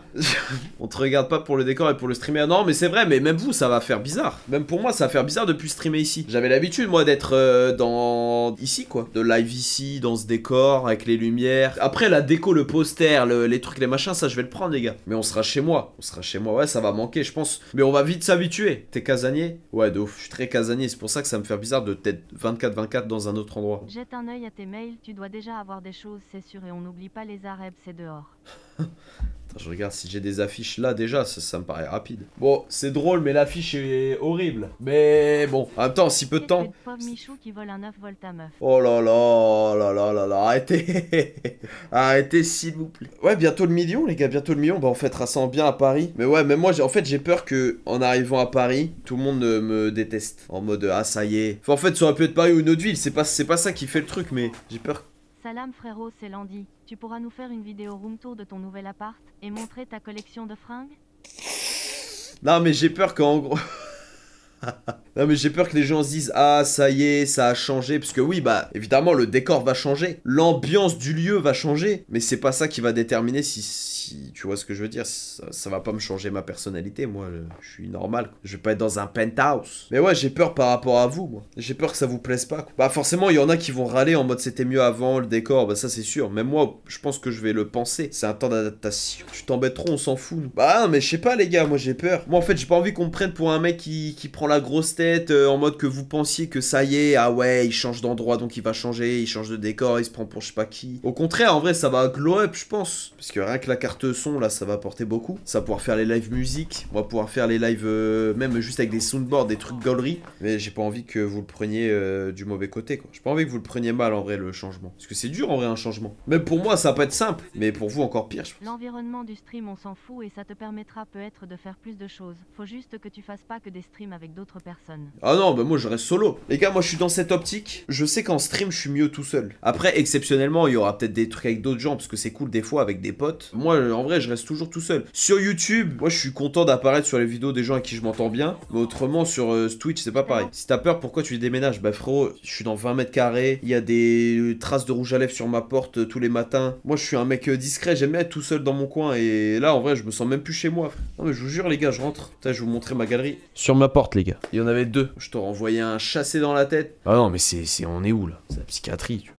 On te regarde pas pour le décor et pour le streamer. Non mais c'est vrai, mais même vous ça va faire bizarre. Même pour moi ça va faire bizarre depuis streamer ici. J'avais l'habitude moi d'être dans... ici quoi. De live ici, dans ce décor, avec les lumières. Après la déco, le poster, les trucs, les machins, ça je vais le prendre les gars. Mais on sera chez moi. On sera chez moi, ouais ça va manquer je pense. Mais on va vite s'habituer. T'es casanier? Ouais de ouf, je suis très casanier. C'est pour ça que ça me fait bizarre de t'être 24/24 dans un autre endroit. Jette un œil à tes mails, tu dois déjà avoir des choses, c'est sûr, et on n'oublie pas les Arabes, c'est dehors. Attends, je regarde si j'ai des affiches là déjà, ça me paraît rapide. Bon, c'est drôle, mais l'affiche est horrible. Mais bon, en même temps, si peu de temps. Pauvre Michou qui vole un 9 volt à meuf. Oh là là, arrêtez. Arrêtez s'il vous plaît. Ouais, bientôt le million les gars, bientôt le million. Bah on fêtera ça en bien à Paris. Mais ouais, même moi, en fait, j'ai peur que en arrivant à Paris, tout le monde me déteste. En mode, ah ça y est. Enfin, en fait, ça aurait pu être Paris ou une autre ville, c'est pas ça qui fait le truc, mais j'ai peur. Salam frérot, c'est Landy. Tu pourras nous faire une vidéo room tour de ton nouvel appart et montrer ta collection de fringues? Non mais j'ai peur qu'en gros... Non mais j'ai peur que les gens se disent ah ça y est ça a changé, parce que oui bah évidemment le décor va changer, l'ambiance du lieu va changer, mais c'est pas ça qui va déterminer si tu vois ce que je veux dire, ça va pas me changer ma personnalité, moi je suis normal, je vais pas être dans un penthouse. Mais ouais j'ai peur par rapport à vous, moi j'ai peur que ça vous plaise pas quoi. Bah forcément il y en a qui vont râler en mode c'était mieux avant le décor, bah ça c'est sûr, même moi je pense que je vais le penser, c'est un temps d'adaptation. Tu t'embêtes trop, on s'en fout nous. Bah non, mais je sais pas les gars, moi j'ai peur, moi en fait j'ai pas envie qu'on me prenne pour un mec qui prend la grosse tête en mode que vous pensiez que ça y est, ah ouais il change d'endroit donc il va changer, il change de décor, il se prend pour je sais pas qui. Au contraire en vrai ça va glow up je pense, parce que rien que la carte son là ça va apporter beaucoup, ça va pouvoir faire les lives musique, on va pouvoir faire les lives même juste avec des soundboards, des trucs gauleries, mais j'ai pas envie que vous le preniez du mauvais côté quoi, j'ai pas envie que vous le preniez mal en vrai le changement, parce que c'est dur en vrai un changement, même pour moi ça va pas être simple, mais pour vous encore pire je pense. L'environnement du stream on s'en fout et ça te permettra peut-être de faire plus de choses, faut juste que tu fasses pas que des streams avec d'autres personnes. personne. Ah non, bah moi je reste solo. Les gars, moi je suis dans cette optique. Je sais qu'en stream, je suis mieux tout seul. Après, exceptionnellement, il y aura peut-être des trucs avec d'autres gens parce que c'est cool des fois avec des potes. Moi, en vrai, je reste toujours tout seul. Sur YouTube, moi je suis content d'apparaître sur les vidéos des gens avec qui je m'entends bien. Mais autrement, sur Twitch, c'est pas pareil. Si t'as peur, pourquoi tu les déménages? Bah frérot, je suis dans 20 mètres carrés. Il y a des traces de rouge à lèvres sur ma porte tous les matins. Moi, je suis un mec discret. J'aime bien être tout seul dans mon coin. Et là, en vrai, je me sens même plus chez moi. Non, mais je vous jure, les gars, je rentre. Putain, je vais vous montrer ma galerie. Sur ma porte, les gars. Il y en avait deux. Je t'aurais envoyé un chassé dans la tête. Ah non, mais on est où là? C'est la psychiatrie.